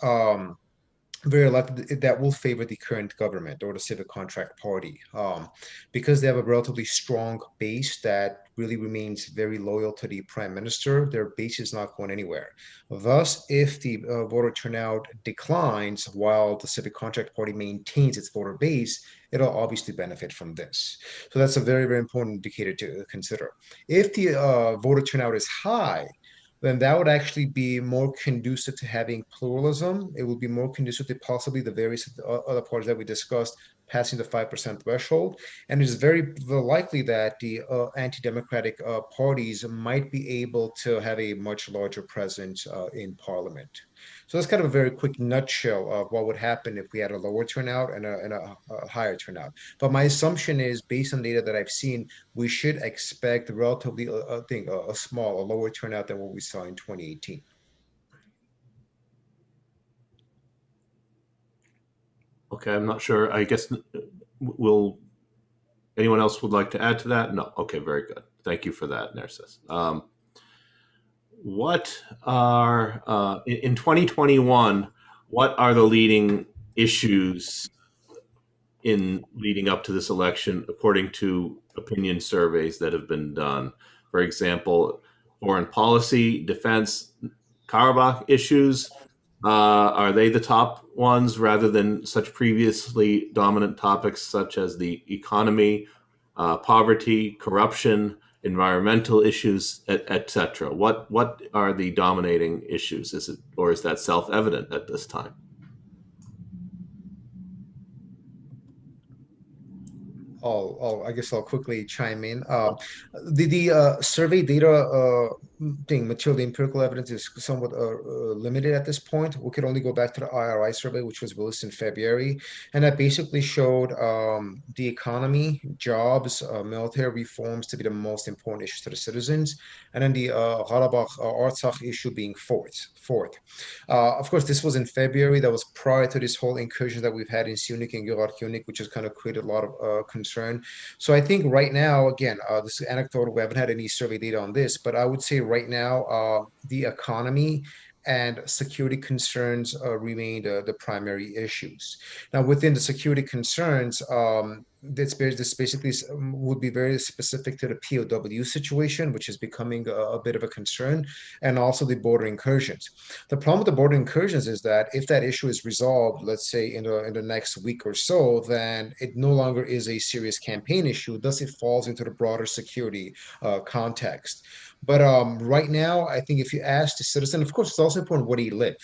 very likely that will favor the current government or the civic contract party because they have a relatively strong base that really remains very loyal to the prime minister. Their base is not going anywhere. Thus, if the voter turnout declines while the civic contract party maintains its voter base, it'll obviously benefit from this. So that's a very, very important indicator to consider. If the voter turnout is high, then that would actually be more conducive to having pluralism. It would be more conducive to possibly the various other parties that we discussed passing the 5% threshold. And it is very likely that the anti-democratic parties might be able to have a much larger presence in parliament. So that's kind of a very quick nutshell of what would happen if we had a lower turnout and a higher turnout. But my assumption is, based on data that I've seen, we should expect relatively, a lower turnout than what we saw in 2018. Okay, I'm not sure. I guess will anyone else would like to add to that? No. Okay, very good. Thank you for that, Narcissus. What are in 2021? What are the leading issues in leading up to this election, according to opinion surveys that have been done? For example, foreign policy, defense, Karabakh issues. Are they the top ones rather than such previously dominant topics such as the economy, poverty, corruption, environmental issues, etc.? What are the dominating issues? Is it, or is that self-evident at this time? I guess I'll quickly chime in. The survey data material, the empirical evidence is somewhat limited at this point. We could only go back to the IRI survey, which was released in February, and that basically showed the economy, jobs, military reforms to be the most important issues to the citizens, and then the Karabakh Artsakh issue being fourth. Of course, this was in February. That was prior to this whole incursion that we've had in Syunik and Gilad which has kind of created a lot of concern. So I think right now, again, this is anecdotal. We haven't had any survey data on this, but I would say right now, the economy and security concerns remain the primary issues. Now, within the security concerns, this basically would be very specific to the POW situation, which is becoming a bit of a concern, and also the border incursions. The problem with the border incursions is that if that issue is resolved, let's say in the next week or so, then it no longer is a serious campaign issue. Thus, it falls into the broader security context. But right now, I think if you ask the citizen, of course, it's also important where do you live.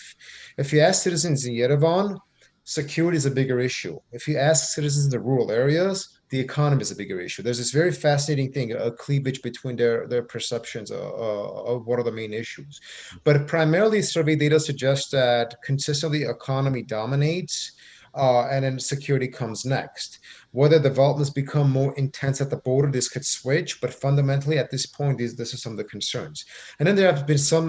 If you ask citizens in Yerevan, security is a bigger issue. If you ask citizens in the rural areas, the economy is a bigger issue. There's this very fascinating thing, a cleavage between their perceptions of what are the main issues. But primarily, survey data suggests that consistently economy dominates, and then security comes next. Whether developments become more intense at the border, this could switch, but fundamentally at this point, this is some of the concerns. And then there have been some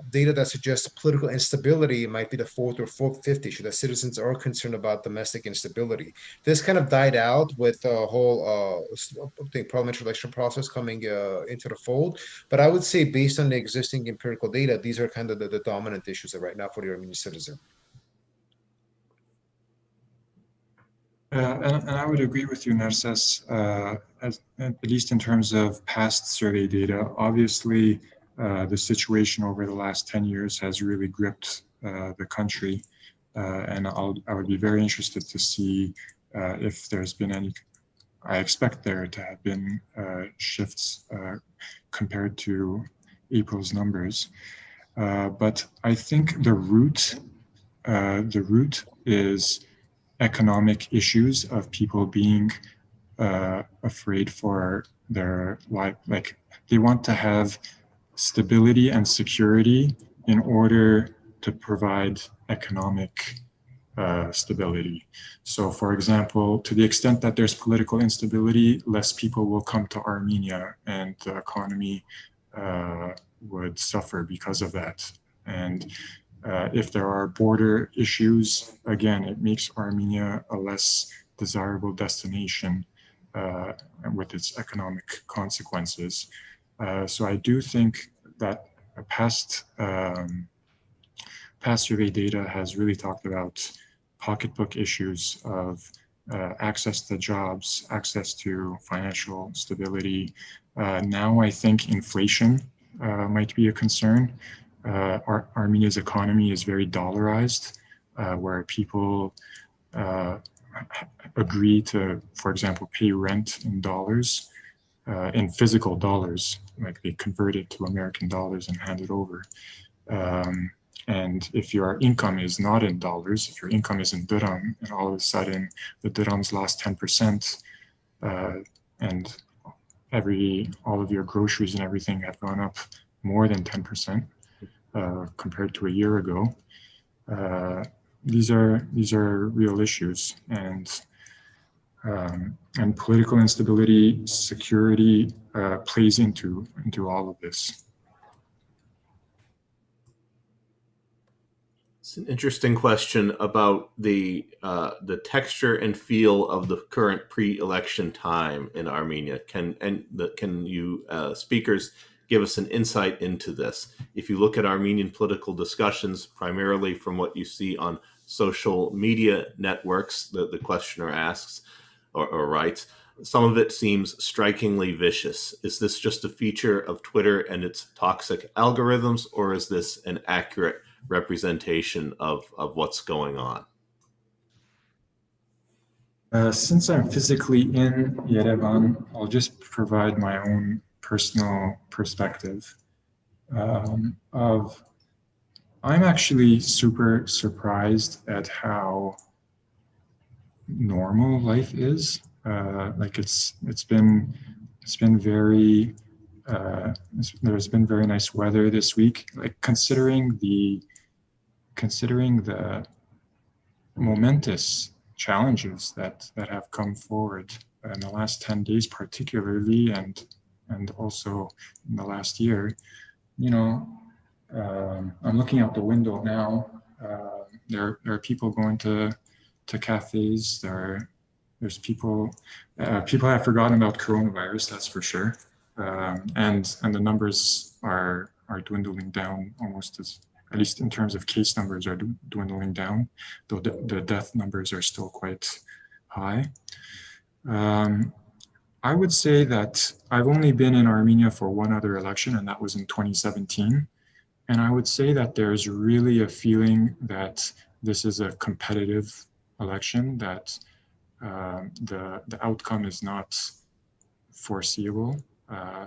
data that suggests political instability might be the fourth or fifth issue, that citizens are concerned about domestic instability. This kind of died out with the whole parliamentary election process coming into the fold. But I would say, based on the existing empirical data, these are kind of the dominant issues right now for the Armenian citizen. And I would agree with you, Narses, at least in terms of past survey data. Obviously, the situation over the last 10 years has really gripped the country. And I would be very interested to see if there's been any, I expect there to have been shifts compared to April's numbers. But I think the root is economic issues of people being afraid for their life. Like, they want to have stability and security in order to provide economic stability. So, for example, to the extent that there's political instability, less people will come to Armenia, and the economy would suffer because of that. And if there are border issues, again, it makes Armenia a less desirable destination with its economic consequences. So I do think that past survey data has really talked about pocketbook issues of access to jobs, access to financial stability. Now I think inflation might be a concern. Armenia's economy is very dollarized, where people agree to, for example, pay rent in dollars, in physical dollars, like they convert it to American dollars and hand it over. And if your income is not in dollars, if your income is in dirham, and all of a sudden the dirham's lost 10%, and all of your groceries and everything have gone up more than 10% compared to a year ago, these are real issues, and political instability, security plays into all of this. It's an interesting question about the texture and feel of the current pre-election time in Armenia. Can you speakers give us an insight into this? If you look at Armenian political discussions, primarily from what you see on social media networks, the questioner asks or writes, some of it seems strikingly vicious. Is this just a feature of Twitter and its toxic algorithms, or is this an accurate representation of what's going on? Since I'm physically in Yerevan, I'll just provide my own personal perspective of I'm actually super surprised at how normal life is. Like it's been very there's been very nice weather this week. Like considering the momentous challenges that have come forward in the last 10 days, particularly, and also in the last year, you know, I'm looking out the window now. There are people going to cafes. There's people have forgotten about coronavirus, that's for sure. And the numbers are dwindling down almost at least in terms of case numbers, are dwindling down, though the death numbers are still quite high. I would say that I've only been in Armenia for one other election, and that was in 2017. And I would say that there's really a feeling that this is a competitive election, that the outcome is not foreseeable,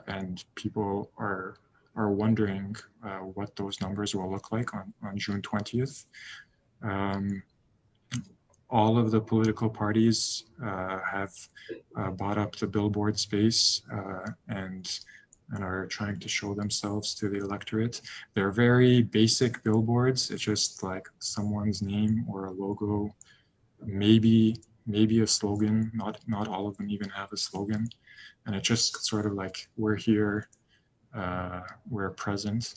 and people are wondering what those numbers will look like on June 20th. All of the political parties have bought up the billboard space and are trying to show themselves to the electorate. They're very basic billboards. It's just like someone's name or a logo, maybe a slogan. Not all of them even have a slogan. And it's just sort of like, we're here, we're present,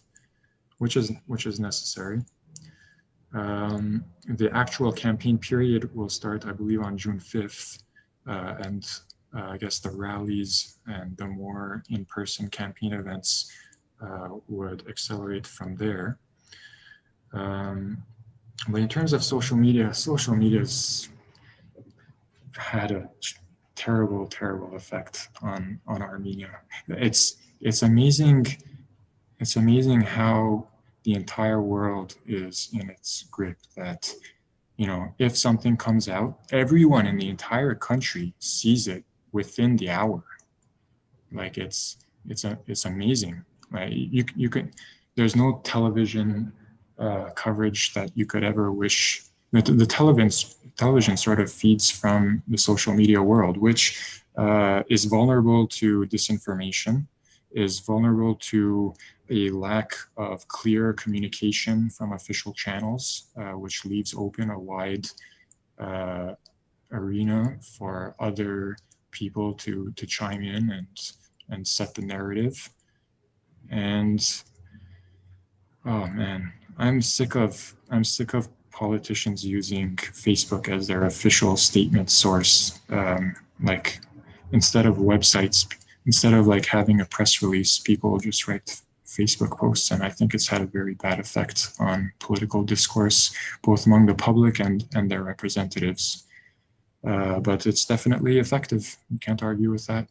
which is necessary. The actual campaign period will start, I believe, on June 5th, and I guess the rallies and the more in-person campaign events would accelerate from there. But in terms of social media's had a terrible effect on Armenia. It's amazing how the entire world is in its grip, that, you know, if something comes out, everyone in the entire country sees it within the hour. Like it's amazing. Right? You could, there's no television coverage that you could ever wish. The television sort of feeds from the social media world, which is vulnerable to disinformation, is vulnerable to a lack of clear communication from official channels, which leaves open a wide arena for other people to chime in and set the narrative. And oh man, I'm sick of politicians using Facebook as their official statement source. Like instead of websites, instead of like having a press release, people just write Facebook posts, and I think it's had a very bad effect on political discourse, both among the public and their representatives. But it's definitely effective. You can't argue with that.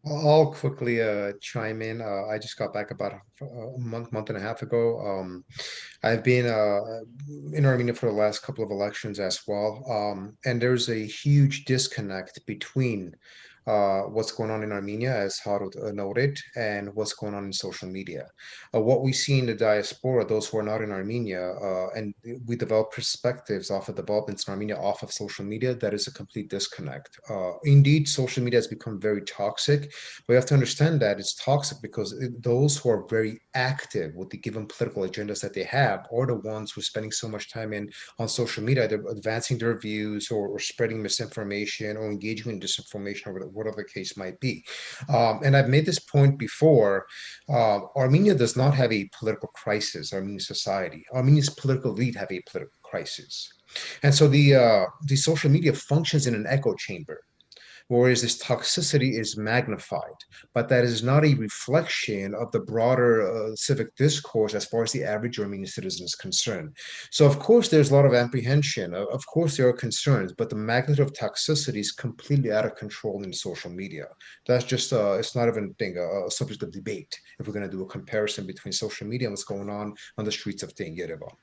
I'll quickly chime in. I just got back about a month and a half ago. I've been in Armenia for the last couple of elections as well. And there's a huge disconnect between what's going on in Armenia, as Harut noted, and what's going on in social media. What we see in the diaspora, those who are not in Armenia, and we develop perspectives off of developments in Armenia off of social media, that is a complete disconnect. Indeed, social media has become very toxic, but you have to understand that it's toxic because those who are very active with the given political agendas that they have are the ones who are spending so much time on social media, either advancing their views or spreading misinformation or engaging in disinformation or whatever the case might be. And I've made this point before. Armenia does not have a political crisis, Armenian society. Armenia's political elite have a political crisis. And so the social media functions in an echo chamber, whereas this toxicity is magnified, but that is not a reflection of the broader civic discourse as far as the average Armenian citizen is concerned. So, of course, there's a lot of apprehension. Of course, there are concerns, but the magnitude of toxicity is completely out of control in social media. That's just, it's not even a subject of debate if we're going to do a comparison between social media and what's going on the streets of Yerevan.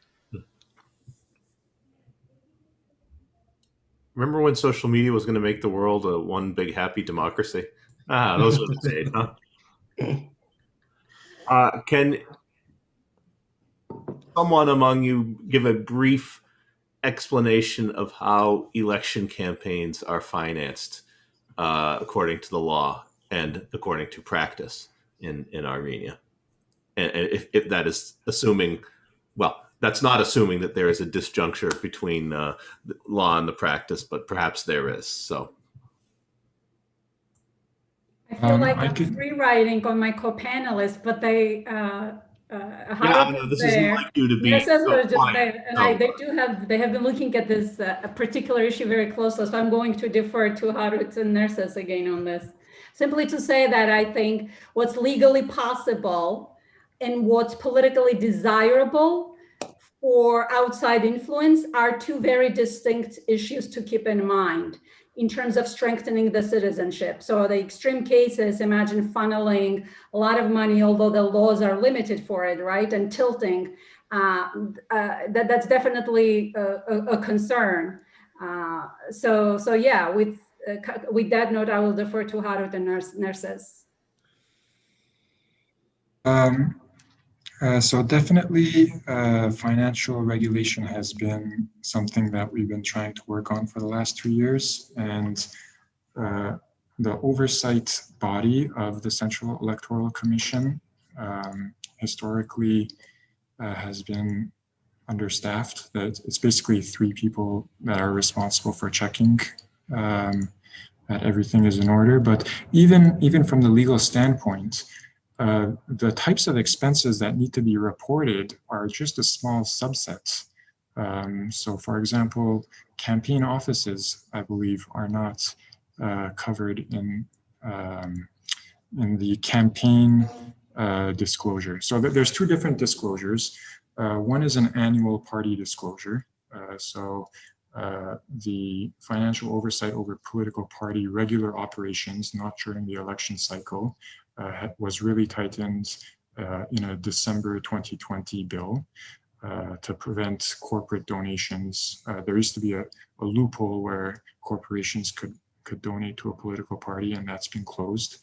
Remember when social media was going to make the world a one big happy democracy? Ah, those were the days, huh? Can someone among you give a brief explanation of how election campaigns are financed according to the law and according to practice in Armenia? And if that is assuming, well, that's not assuming that there is a disjuncture between the law and the practice, but perhaps there is. So I feel like I'm rewriting on my co-panelists, but they I know this isn't like you to be quiet. they have been looking at this particular issue very closely. So I'm going to defer to Harut and Nerses again on this. Simply to say that I think what's legally possible and what's politically desirable for outside influence are two very distinct issues to keep in mind in terms of strengthening the citizenship. So the extreme cases, imagine funneling a lot of money, although the laws are limited for it, right? And tilting, that's definitely a concern. So yeah, with that note, I will defer to Harut and Nerses. So definitely financial regulation has been something that we've been trying to work on for the last 2 years. And the oversight body of the Central Electoral Commission historically has been understaffed. That it's basically 3 people that are responsible for checking that everything is in order. But even from the legal standpoint, the types of expenses that need to be reported are just a small subset. So for example, campaign offices, I believe, are not covered in the campaign disclosure. So there's 2 different disclosures. One is an annual party disclosure. So the financial oversight over political party regular operations, not during the election cycle, was really tightened in a December 2020 bill to prevent corporate donations. There used to be a loophole where corporations could donate to a political party, and that's been closed.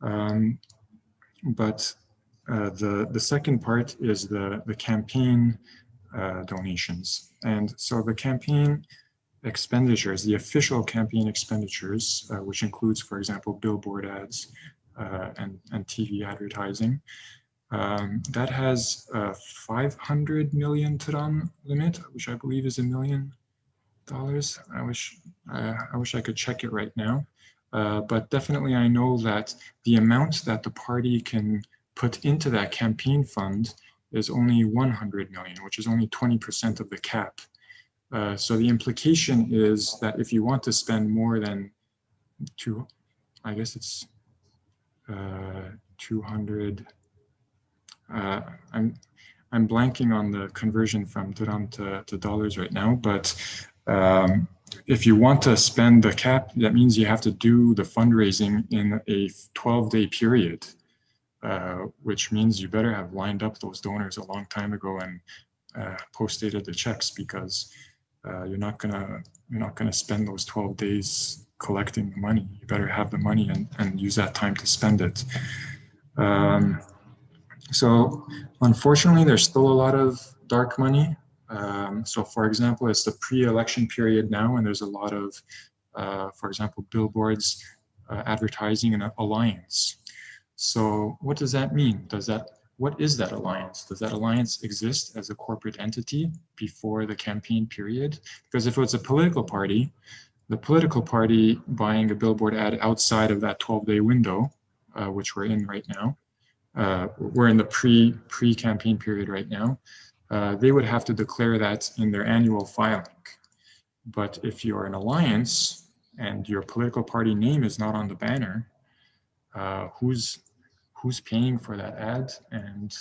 But the second part is the campaign donations. And so the campaign expenditures, the official campaign expenditures, which includes, for example, billboard ads, and TV advertising, that has a 500 million Tehran limit, which I believe is $1 million. I wish I could check it right now, but definitely I know that the amount that the party can put into that campaign fund is only 100 million, which is only 20% of the cap. So the implication is that if you want to spend more than I guess it's 200. I'm blanking on the conversion from Tehran to dollars right now, but if you want to spend the cap, that means you have to do the fundraising in a 12-day period, which means you better have lined up those donors a long time ago and post-dated the checks, because you're not gonna spend those 12 days collecting the money. You better have the money and use that time to spend it. So unfortunately, there's still a lot of dark money. So for example, it's the pre-election period now, and there's a lot of, for example, billboards advertising an alliance. So what does that mean? What is that alliance? Does that alliance exist as a corporate entity before the campaign period? Because if it's a political party, the political party buying a billboard ad outside of that 12-day window, which we're in right now, we're in the pre-campaign period right now, they would have to declare that in their annual filing. But if you're an alliance and your political party name is not on the banner, who's paying for that ad, and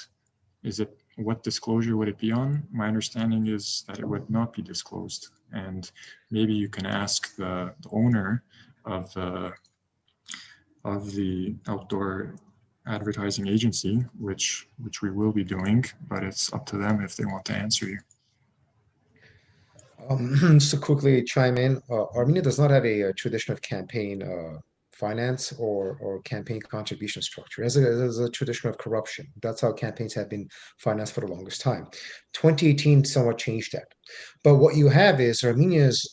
what disclosure would it be on? My understanding is that it would not be disclosed, and maybe you can ask the owner of the outdoor advertising agency, which we will be doing, but it's up to them if they want to answer you. Just to quickly chime in, Armenia does not have a tradition of campaign finance or campaign contribution structure. As a tradition of corruption. That's how campaigns have been financed for the longest time. 2018 somewhat changed that. But what you have is Armenia's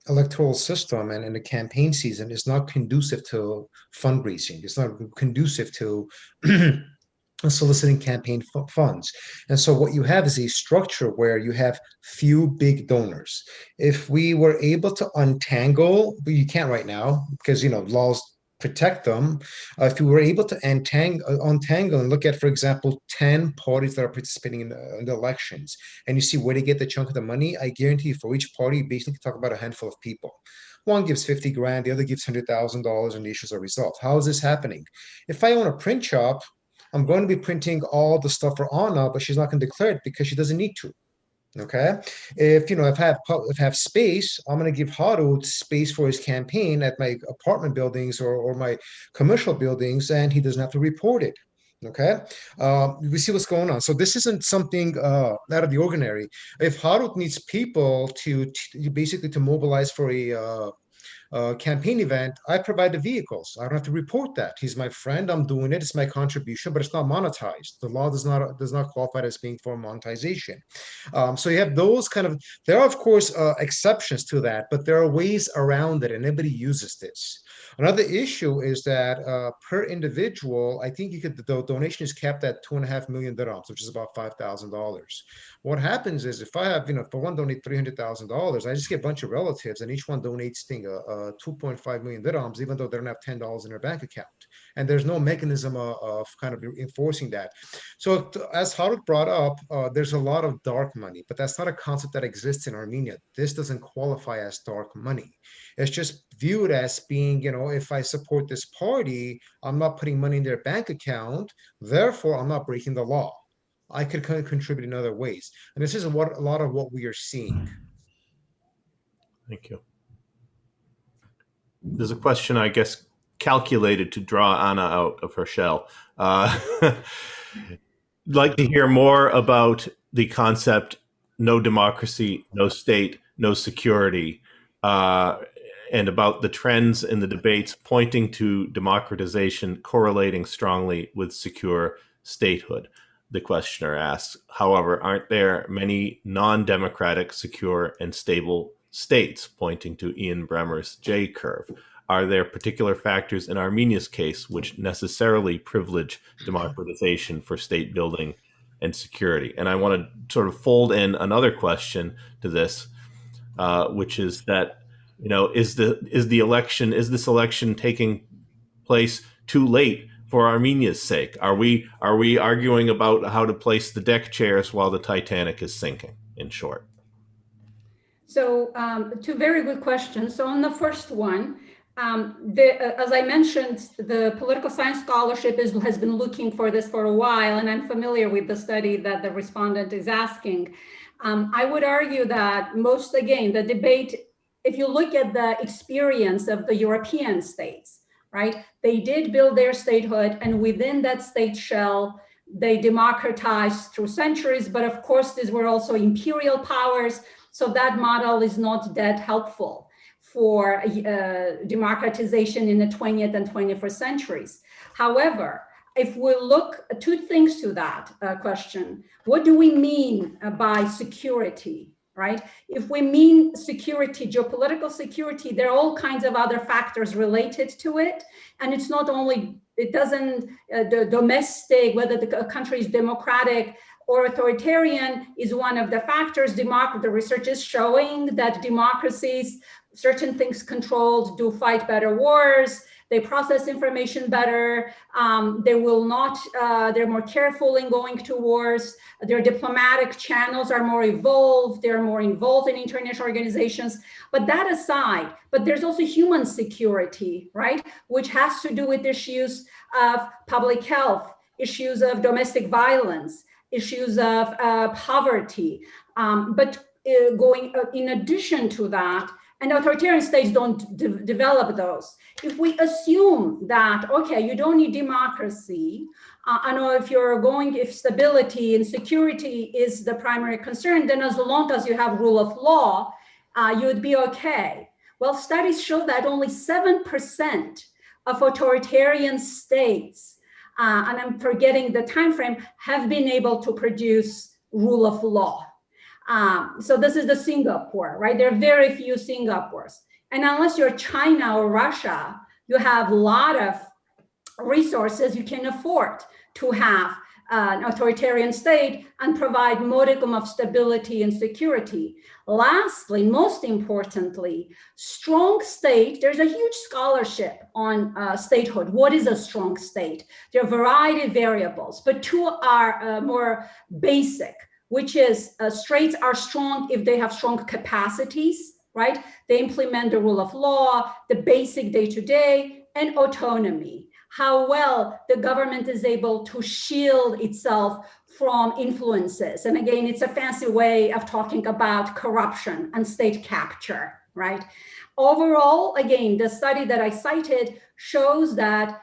electoral system and the campaign season is not conducive to fundraising. It's not conducive to soliciting campaign funds. And so what you have is a structure where you have few big donors. If we were able to untangle, but you can't right now because, laws protect them. If we were able to untangle and look at, for example, 10 parties that are participating in the elections, and you see where they get the chunk of the money, I guarantee you for each party, you basically talk about a handful of people. One gives 50 grand, the other gives $100,000, and the issues are resolved. How is this happening? If I own a print shop, I'm going to be printing all the stuff for Anna, but she's not going to declare it because she doesn't need to. Okay. If I have space, I'm going to give Harut space for his campaign at my apartment buildings or my commercial buildings, and he doesn't have to report it. Okay. We see what's going on. So this isn't something out of the ordinary. If Harut needs people to basically to mobilize for a campaign event, I provide the vehicles. I don't have to report that. He's my friend. I'm doing it. It's my contribution, but it's not monetized. The law does not qualify as being for monetization. So you have those kind of. There are of course exceptions to that, but there are ways around it, and everybody uses this. Another issue is that per individual, I think the donation is capped at 2.5 million dirhams, which is about $5,000. What happens is if I have, if one donate $300,000, I just get a bunch of relatives, and each one donates 2.5 million dirhams, even though they don't have $10 in their bank account, and there's no mechanism of kind of enforcing that. So as Harut brought up, there's a lot of dark money, but that's not a concept that exists in Armenia. This doesn't qualify as dark money. It's just viewed as being, if I support this party, I'm not putting money in their bank account, therefore I'm not breaking the law. I could kind of contribute in other ways. And this is a lot of what we are seeing. Thank you. There's a question, I guess, calculated to draw Anna out of her shell. I'd like to hear more about the concept, no democracy, no state, no security, and about the trends in the debates pointing to democratization correlating strongly with secure statehood. The questioner asks, however, aren't there many non-democratic, secure, and stable states, pointing to Ian Bremmer's J-curve? Are there particular factors in Armenia's case which necessarily privilege democratization for state building and security? And I want to sort of fold in another question to this, which is that, is this election taking place too late for Armenia's sake? Are we arguing about how to place the deck chairs while the Titanic is sinking, in short? So two very good questions. So on the first one, as I mentioned, the political science scholarship has been looking for this for a while, and I'm familiar with the study that the respondent is asking. I would argue that the debate, if you look at the experience of the European states, right, they did build their statehood, and within that state shell, they democratized through centuries. But of course, these were also imperial powers. So that model is not that helpful. for democratization in the 20th and 21st centuries. However, if we look two things to that question, what do we mean by security, right? If we mean security, geopolitical security, there are all kinds of other factors related to it. And it's not only, it doesn't, the domestic, whether the country is democratic or authoritarian is one of the factors. The research is showing that democracies, certain things controlled, do fight better wars. They process information better. They will not, they're more careful in going to wars. Their diplomatic channels are more evolved. They're more involved in international organizations. But that aside, but there's also human security, right? Which has to do with issues of public health, issues of domestic violence, issues of poverty. But going in addition to that, and authoritarian states don't develop those. If we assume that, okay, you don't need democracy, if stability and security is the primary concern, then as long as you have rule of law, you would be okay. Well, studies show that only 7% of authoritarian states, and I'm forgetting the time frame, have been able to produce rule of law. So this is the Singapore, right? There are very few Singapores. And unless you're China or Russia, you have a lot of resources you can afford to have an authoritarian state and provide modicum of stability and security. Lastly, most importantly, strong state, there's a huge scholarship on statehood. What is a strong state? There are a variety of variables, but two are more basic, which is states are strong if they have strong capacities, right? They implement the rule of law, the basic day-to-day, and autonomy. How well the government is able to shield itself from influences. And again, it's a fancy way of talking about corruption and state capture, right? Overall, again, the study that I cited shows that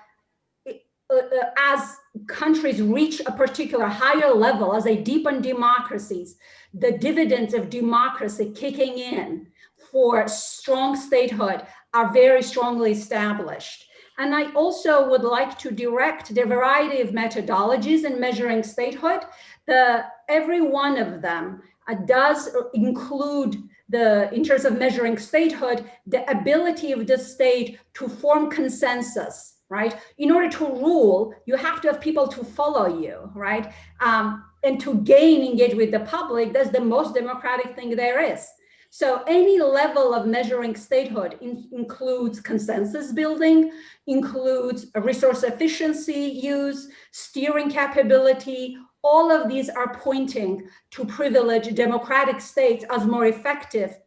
as countries reach a particular higher level, as they deepen democracies, the dividends of democracy kicking in for strong statehood are very strongly established. And I also would like to direct the variety of methodologies in measuring statehood. Every one of them does include in terms of measuring statehood, the ability of the state to form consensus, right? In order to rule, you have to have people to follow you, right? And to engage with the public, that's the most democratic thing there is. So any level of measuring statehood includes consensus building, includes resource efficiency use, steering capability. All of these are pointing to privilege democratic states as more effective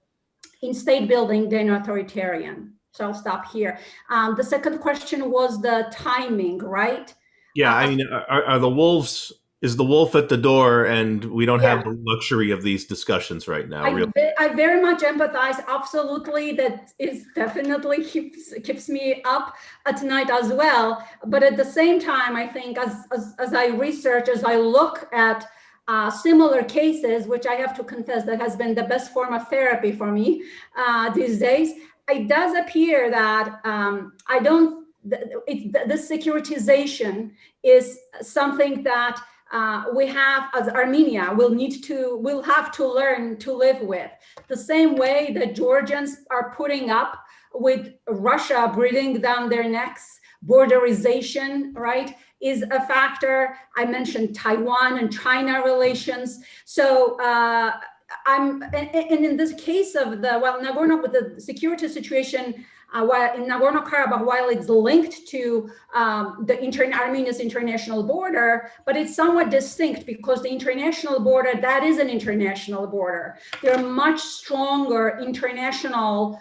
in state building than authoritarian. So I'll stop here. The second question was the timing, right? Yeah, I mean, are the wolves, is the wolf at the door, and we don't have the luxury of these discussions right now? I very much empathize, absolutely. That is definitely keeps me up at night as well. But at the same time, I think as I research, as I look at similar cases, which I have to confess that has been the best form of therapy for me these days, it does appear that the securitization is something that we have, as Armenia, will have to learn to live with. The same way that Georgians are putting up with Russia breathing down their necks, borderization, right, is a factor. I mentioned Taiwan and China relations. So and in this case of Nagorno, with the security situation, while in Nagorno-Karabakh, while it's linked to Armenia's international border, but it's somewhat distinct because the international border, that is an international border. There are much stronger international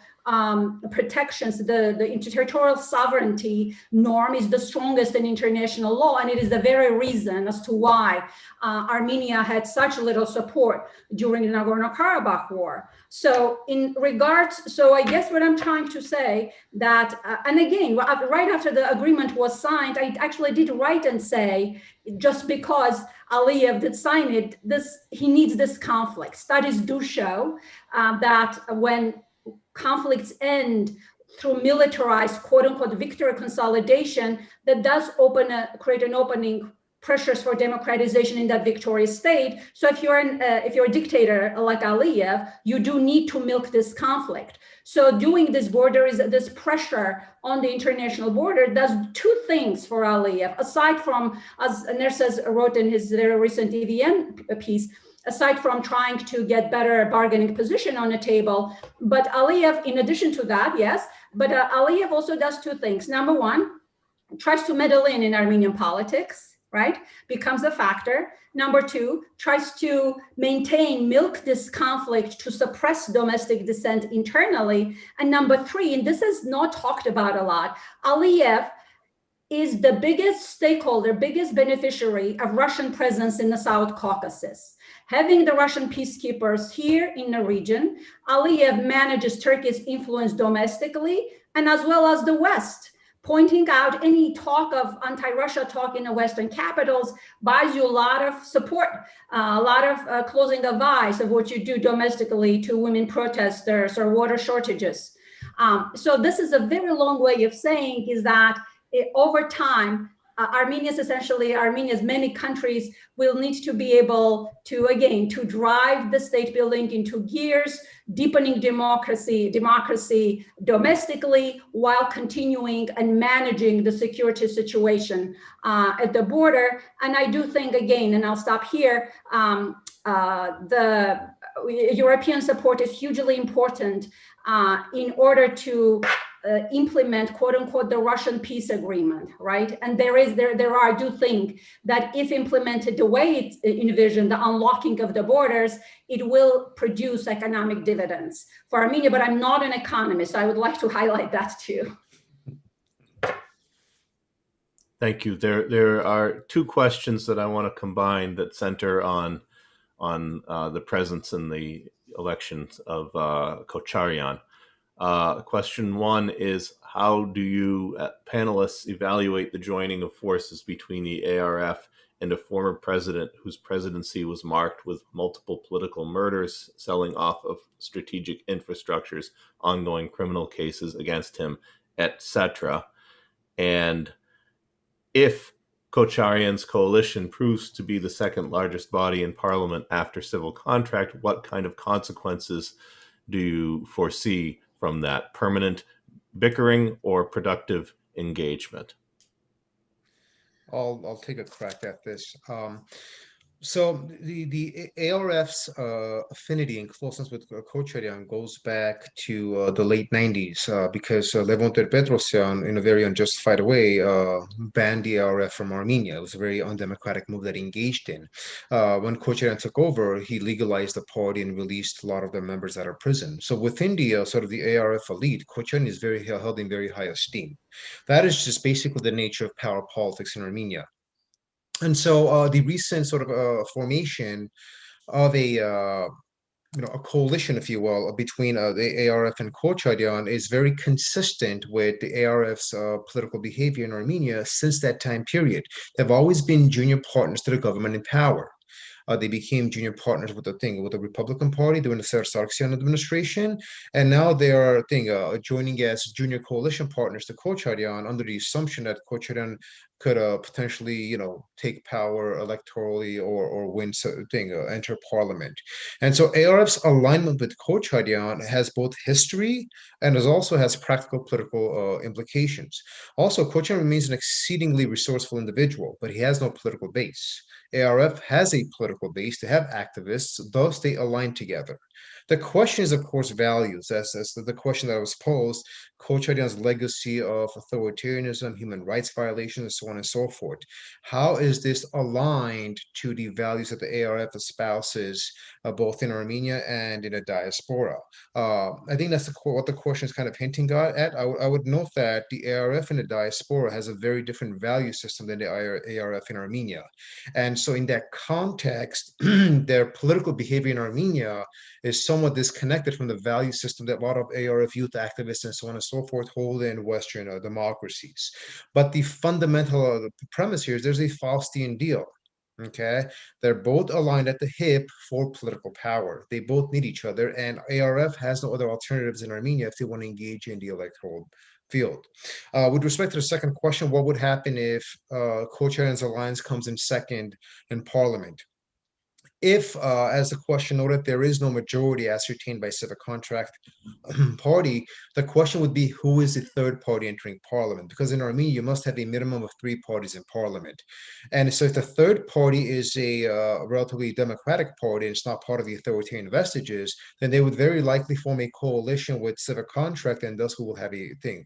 protections. The territorial sovereignty norm is the strongest in international law, and it is the very reason as to why Armenia had such little support during the Nagorno-Karabakh war. So I guess what I'm trying to say that, and again, right after the agreement was signed, I actually did write and say, just because Aliyev did sign it, he needs this conflict. Studies do show that when conflicts end through militarized, quote unquote, victory consolidation, that does create an opening pressures for democratization in that victorious state. So if you're a dictator like Aliyev, you do need to milk this conflict. So doing this this pressure on the international border does two things for Aliyev, aside from, as Nersas wrote in his very recent EVN piece, aside from trying to get better bargaining position on the table. But Aliyev, in addition to that, yes, but Aliyev also does two things. Number one, tries to meddle in Armenian politics, right? Becomes a factor. Number two, tries to milk this conflict to suppress domestic dissent internally. And number three, and this is not talked about a lot, Aliyev is the biggest stakeholder, biggest beneficiary of Russian presence in the South Caucasus. Having the Russian peacekeepers here in the region, Aliyev manages Turkey's influence domestically and as well as the West, pointing out any talk of anti-Russia talk in the Western capitals buys you a lot of support, a lot of closing of eyes of what you do domestically to women protesters or water shortages. So this is a very long way of saying is that over time, Armenia's many countries will need to be able to, again, to drive the state building into gears, deepening democracy domestically while continuing and managing the security situation at the border. And I do think, again, and I'll stop here, the European support is hugely important in order to implement, quote unquote, the Russian peace agreement, right? And I do think that if implemented the way it's envisioned, the unlocking of the borders, it will produce economic dividends for Armenia, but I'm not an economist. So I would like to highlight that too. Thank you. There are two questions that I want to combine that center on the presence in the elections of Kocharyan. Question one is, how do you panelists evaluate the joining of forces between the ARF and a former president whose presidency was marked with multiple political murders, selling off of strategic infrastructures, ongoing criminal cases against him, etc.? And if Kocharyan's coalition proves to be the second largest body in parliament after civil contract, what kind of consequences do you foresee from that? Permanent bickering or productive engagement? I'll take a crack at this. So the ARF's affinity and closeness with Kocharyan goes back to the late 90s because Levon Petrosyan, in a very unjustified way, banned the ARF from Armenia. It was a very undemocratic move that he engaged in. When Kocharyan took over, he legalized the party and released a lot of their members out of prison. So within the sort of the ARF elite, Kocharyan is held in very high esteem. That is just basically the nature of power politics in Armenia. And so the recent sort of formation of a coalition, if you will, between the ARF and Kocharyan is very consistent with the ARF's political behavior in Armenia since that time period. They've always been junior partners to the government in power. They became junior partners with the Republican Party during the Sargsyan administration, and now they are joining as junior coalition partners to Kocharyan under the assumption that Kocharyan could potentially, take power electorally or win enter parliament. And so ARF's alignment with Kocharyan has both history and also has practical political implications. Also, Kocharyan remains an exceedingly resourceful individual, but he has no political base. ARF has a political base. They have activists, thus they align together. The question is, of course, values. As the question that was posed, Kocharyan's legacy of authoritarianism, human rights violations, and so on and so forth. How is this aligned to the values that the ARF espouses, both in Armenia and in the diaspora? I think that's what the question is kind of hinting at. I would note that the ARF in the diaspora has a very different value system than the ARF in Armenia. And so in that context, their political behavior in Armenia is somewhat disconnected from the value system that a lot of ARF youth activists and so on and so forth hold in Western democracies. But the fundamental premise here is there's a Faustian deal. Okay, they're both aligned at the hip for political power. They both need each other, and ARF has no other alternatives in Armenia if they want to engage in the electoral field. With respect to the second question, what would happen if Kocharian's alliance comes in second in parliament? If, as the question noted, there is no majority ascertained by civic contract party, the question would be who is the third party entering parliament? Because in Armenia, you must have a minimum of 3 parties in parliament. And so if the third party is a relatively democratic party and it's not part of the authoritarian vestiges, then they would very likely form a coalition with civic contract, and thus we will have a thing.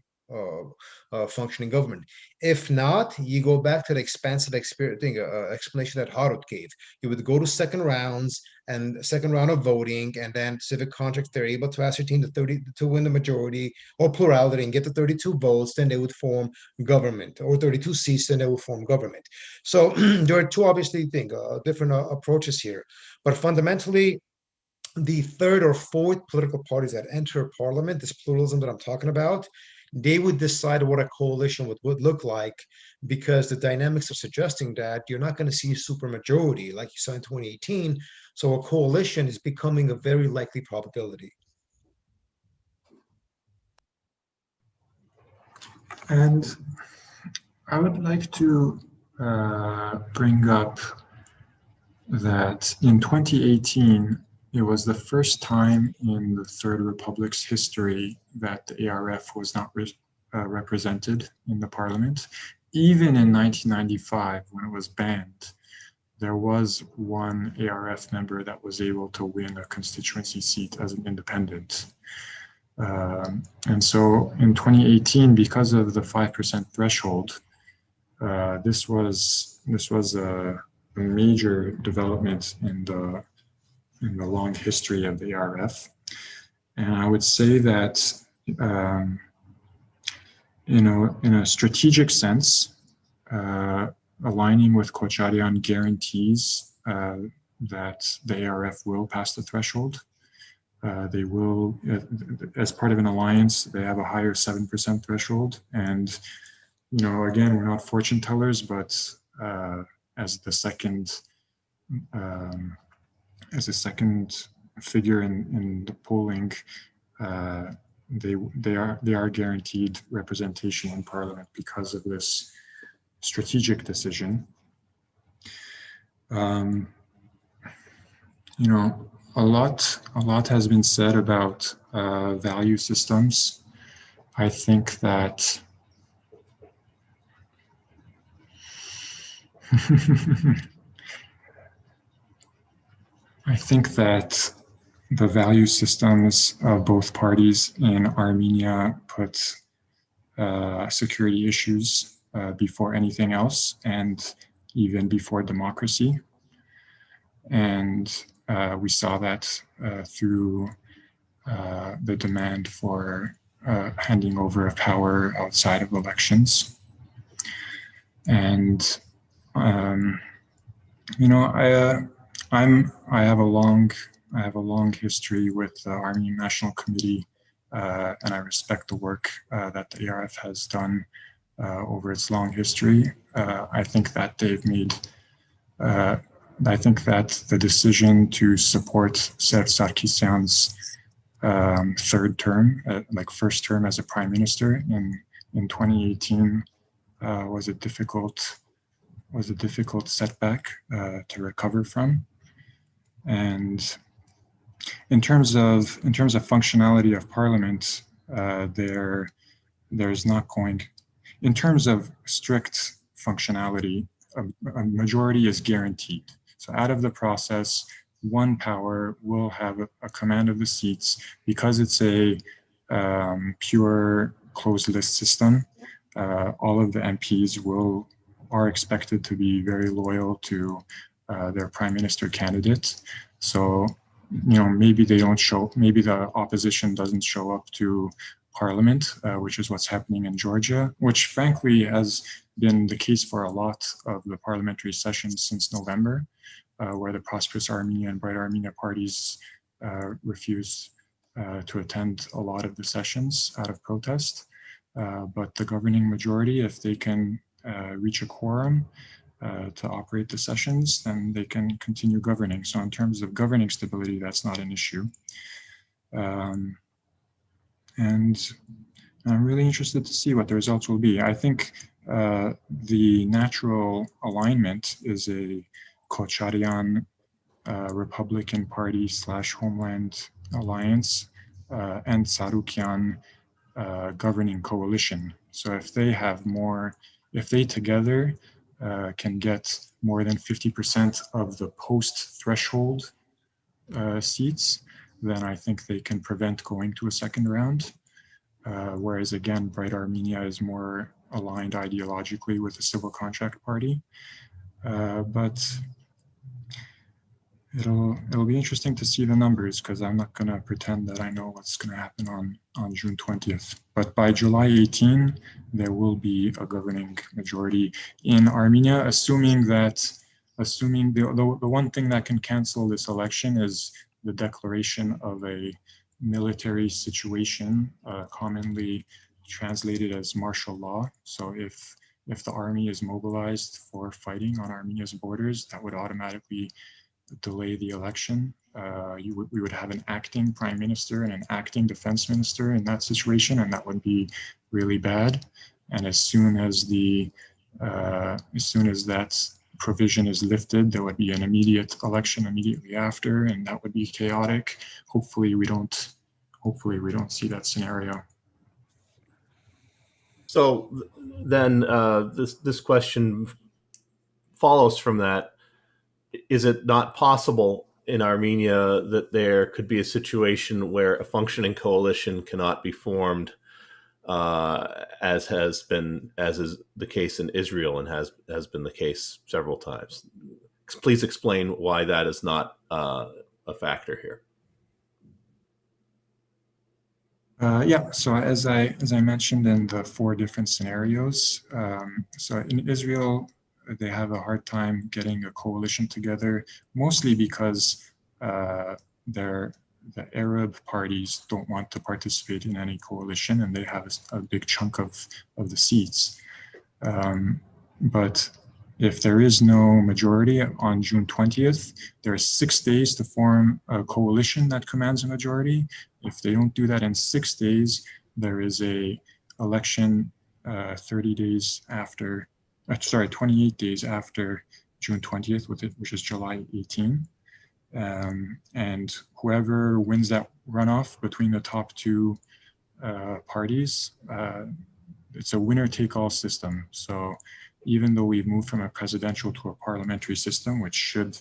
Functioning government. If not, you go back to the expansive explanation that Harut gave. You would go to second rounds and second round of voting, and then civic contracts, they're able to ascertain the 30 to win the majority or plurality and get the 32 votes, then they would form government, or 32 seats, then they will form government. So there are two obviously different approaches here, but fundamentally, the third or fourth political parties that enter parliament, this pluralism that I'm talking about, they would decide what a coalition would look like, because the dynamics are suggesting that you're not going to see a supermajority like you saw in 2018. So a coalition is becoming a very likely probability. And I would like to bring up that in 2018, it was the first time in the Third Republic's history that the ARF was not represented in the parliament. Even in 1995, when it was banned, there was one ARF member that was able to win a constituency seat as an independent. And so in 2018, because of the 5% threshold, this was a major development in the long history of the ARF. And I would say that in a strategic sense, aligning with Kocharian guarantees that the ARF will pass the threshold. They will, as part of an alliance, they have a higher 7% threshold. And, again, we're not fortune tellers, but as the second figure in the polling, they are guaranteed representation in parliament because of this strategic decision. A lot has been said about value systems. I think that the value systems of both parties in Armenia put security issues before anything else, and even before democracy. And we saw that through the demand for handing over of power outside of elections. And I have a long history with the Armenian National Committee, and I respect the work that the ARF has done over its long history. I think that they've made. I think that the decision to support Serge Sarkisyan's third term, first term as a prime minister in 2018, was a difficult setback to recover from. And in terms of functionality of parliament, there's not going. In terms of strict functionality, a majority is guaranteed. So out of the process, one power will have a command of the seats because it's a pure closed list system. All of the MPs are expected to be very loyal to their prime minister candidate. So, maybe maybe the opposition doesn't show up to parliament, which is what's happening in Georgia, which frankly has been the case for a lot of the parliamentary sessions since November, where the Prosperous Armenia and Bright Armenia parties refused to attend a lot of the sessions out of protest. But the governing majority, if they can reach a quorum, to operate the sessions, then they can continue governing. So in terms of governing stability, that's not an issue. And I'm really interested to see what the results will be. I think the natural alignment is a Kocharian Republican Party / Homeland Alliance and Sarukian governing coalition. So if they have more, if they together can get more than 50% of the post-threshold seats, then I think they can prevent going to a second round. Whereas again, Bright Armenia is more aligned ideologically with the Civil Contract Party. But it'll be interesting to see the numbers, because I'm not going to pretend that I know what's going to happen on June 20th. But by July 18, there will be a governing majority in Armenia, assuming the one thing that can cancel this election is the declaration of a military situation, commonly translated as martial law. So if the army is mobilized for fighting on Armenia's borders, that would automatically delay the election. We would have an acting prime minister and an acting defense minister in that situation, and that would be really bad. And as soon as that provision is lifted, there would be an immediate election immediately after, and that would be chaotic. Hopefully we don't see that scenario. So then this question follows from that. Is it not possible in Armenia that there could be a situation where a functioning coalition cannot be formed, as is the case in Israel and has been the case several times? Please explain why that is not a factor here. Yeah, so as I mentioned in the 4 different scenarios, so in Israel, they have a hard time getting a coalition together, mostly because the Arab parties don't want to participate in any coalition, and they have a big chunk of the seats. But if there is no majority on June 20th, there are 6 days to form a coalition that commands a majority. If they don't do that in 6 days, there is a election 28 days after June 20th, which is July 18. And whoever wins that runoff between the top 2 parties, it's a winner-take-all system. So even though we've moved from a presidential to a parliamentary system, which should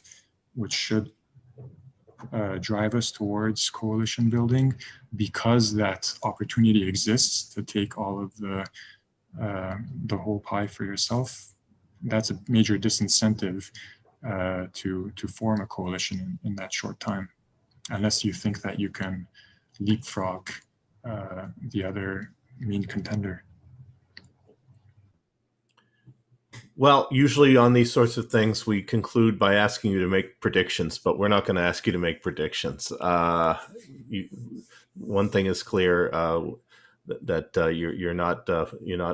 drive us towards coalition building, because that opportunity exists to take all of the whole pie for yourself, that's a major disincentive to form a coalition in that short time, unless you think that you can leapfrog the other main contender. Well, usually on these sorts of things, we conclude by asking you to make predictions, but we're not going to ask you to make predictions. One thing is clear, that you're not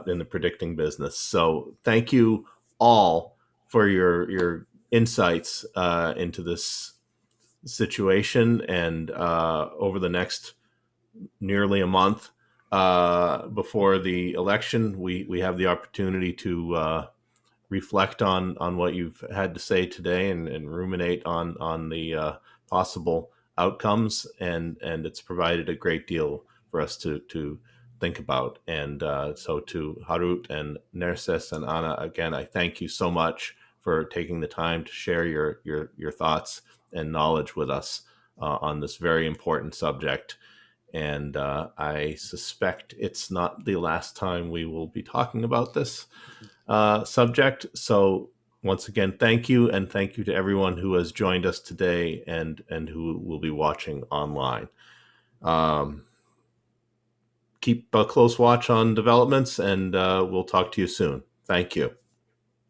in the predicting business. So thank you all for your insights into this situation, and over the next nearly a month before the election, we have the opportunity to reflect on what you've had to say today, and ruminate on the possible outcomes, and it's provided a great deal for us to think about. And so to Harut and Nerses and Anna, again, I thank you so much for taking the time to share your thoughts and knowledge with us on this very important subject. And I suspect it's not the last time we will be talking about this subject. So once again, thank you, and thank you to everyone who has joined us today and who will be watching online. Keep a close watch on developments, and we'll talk to you soon. Thank you.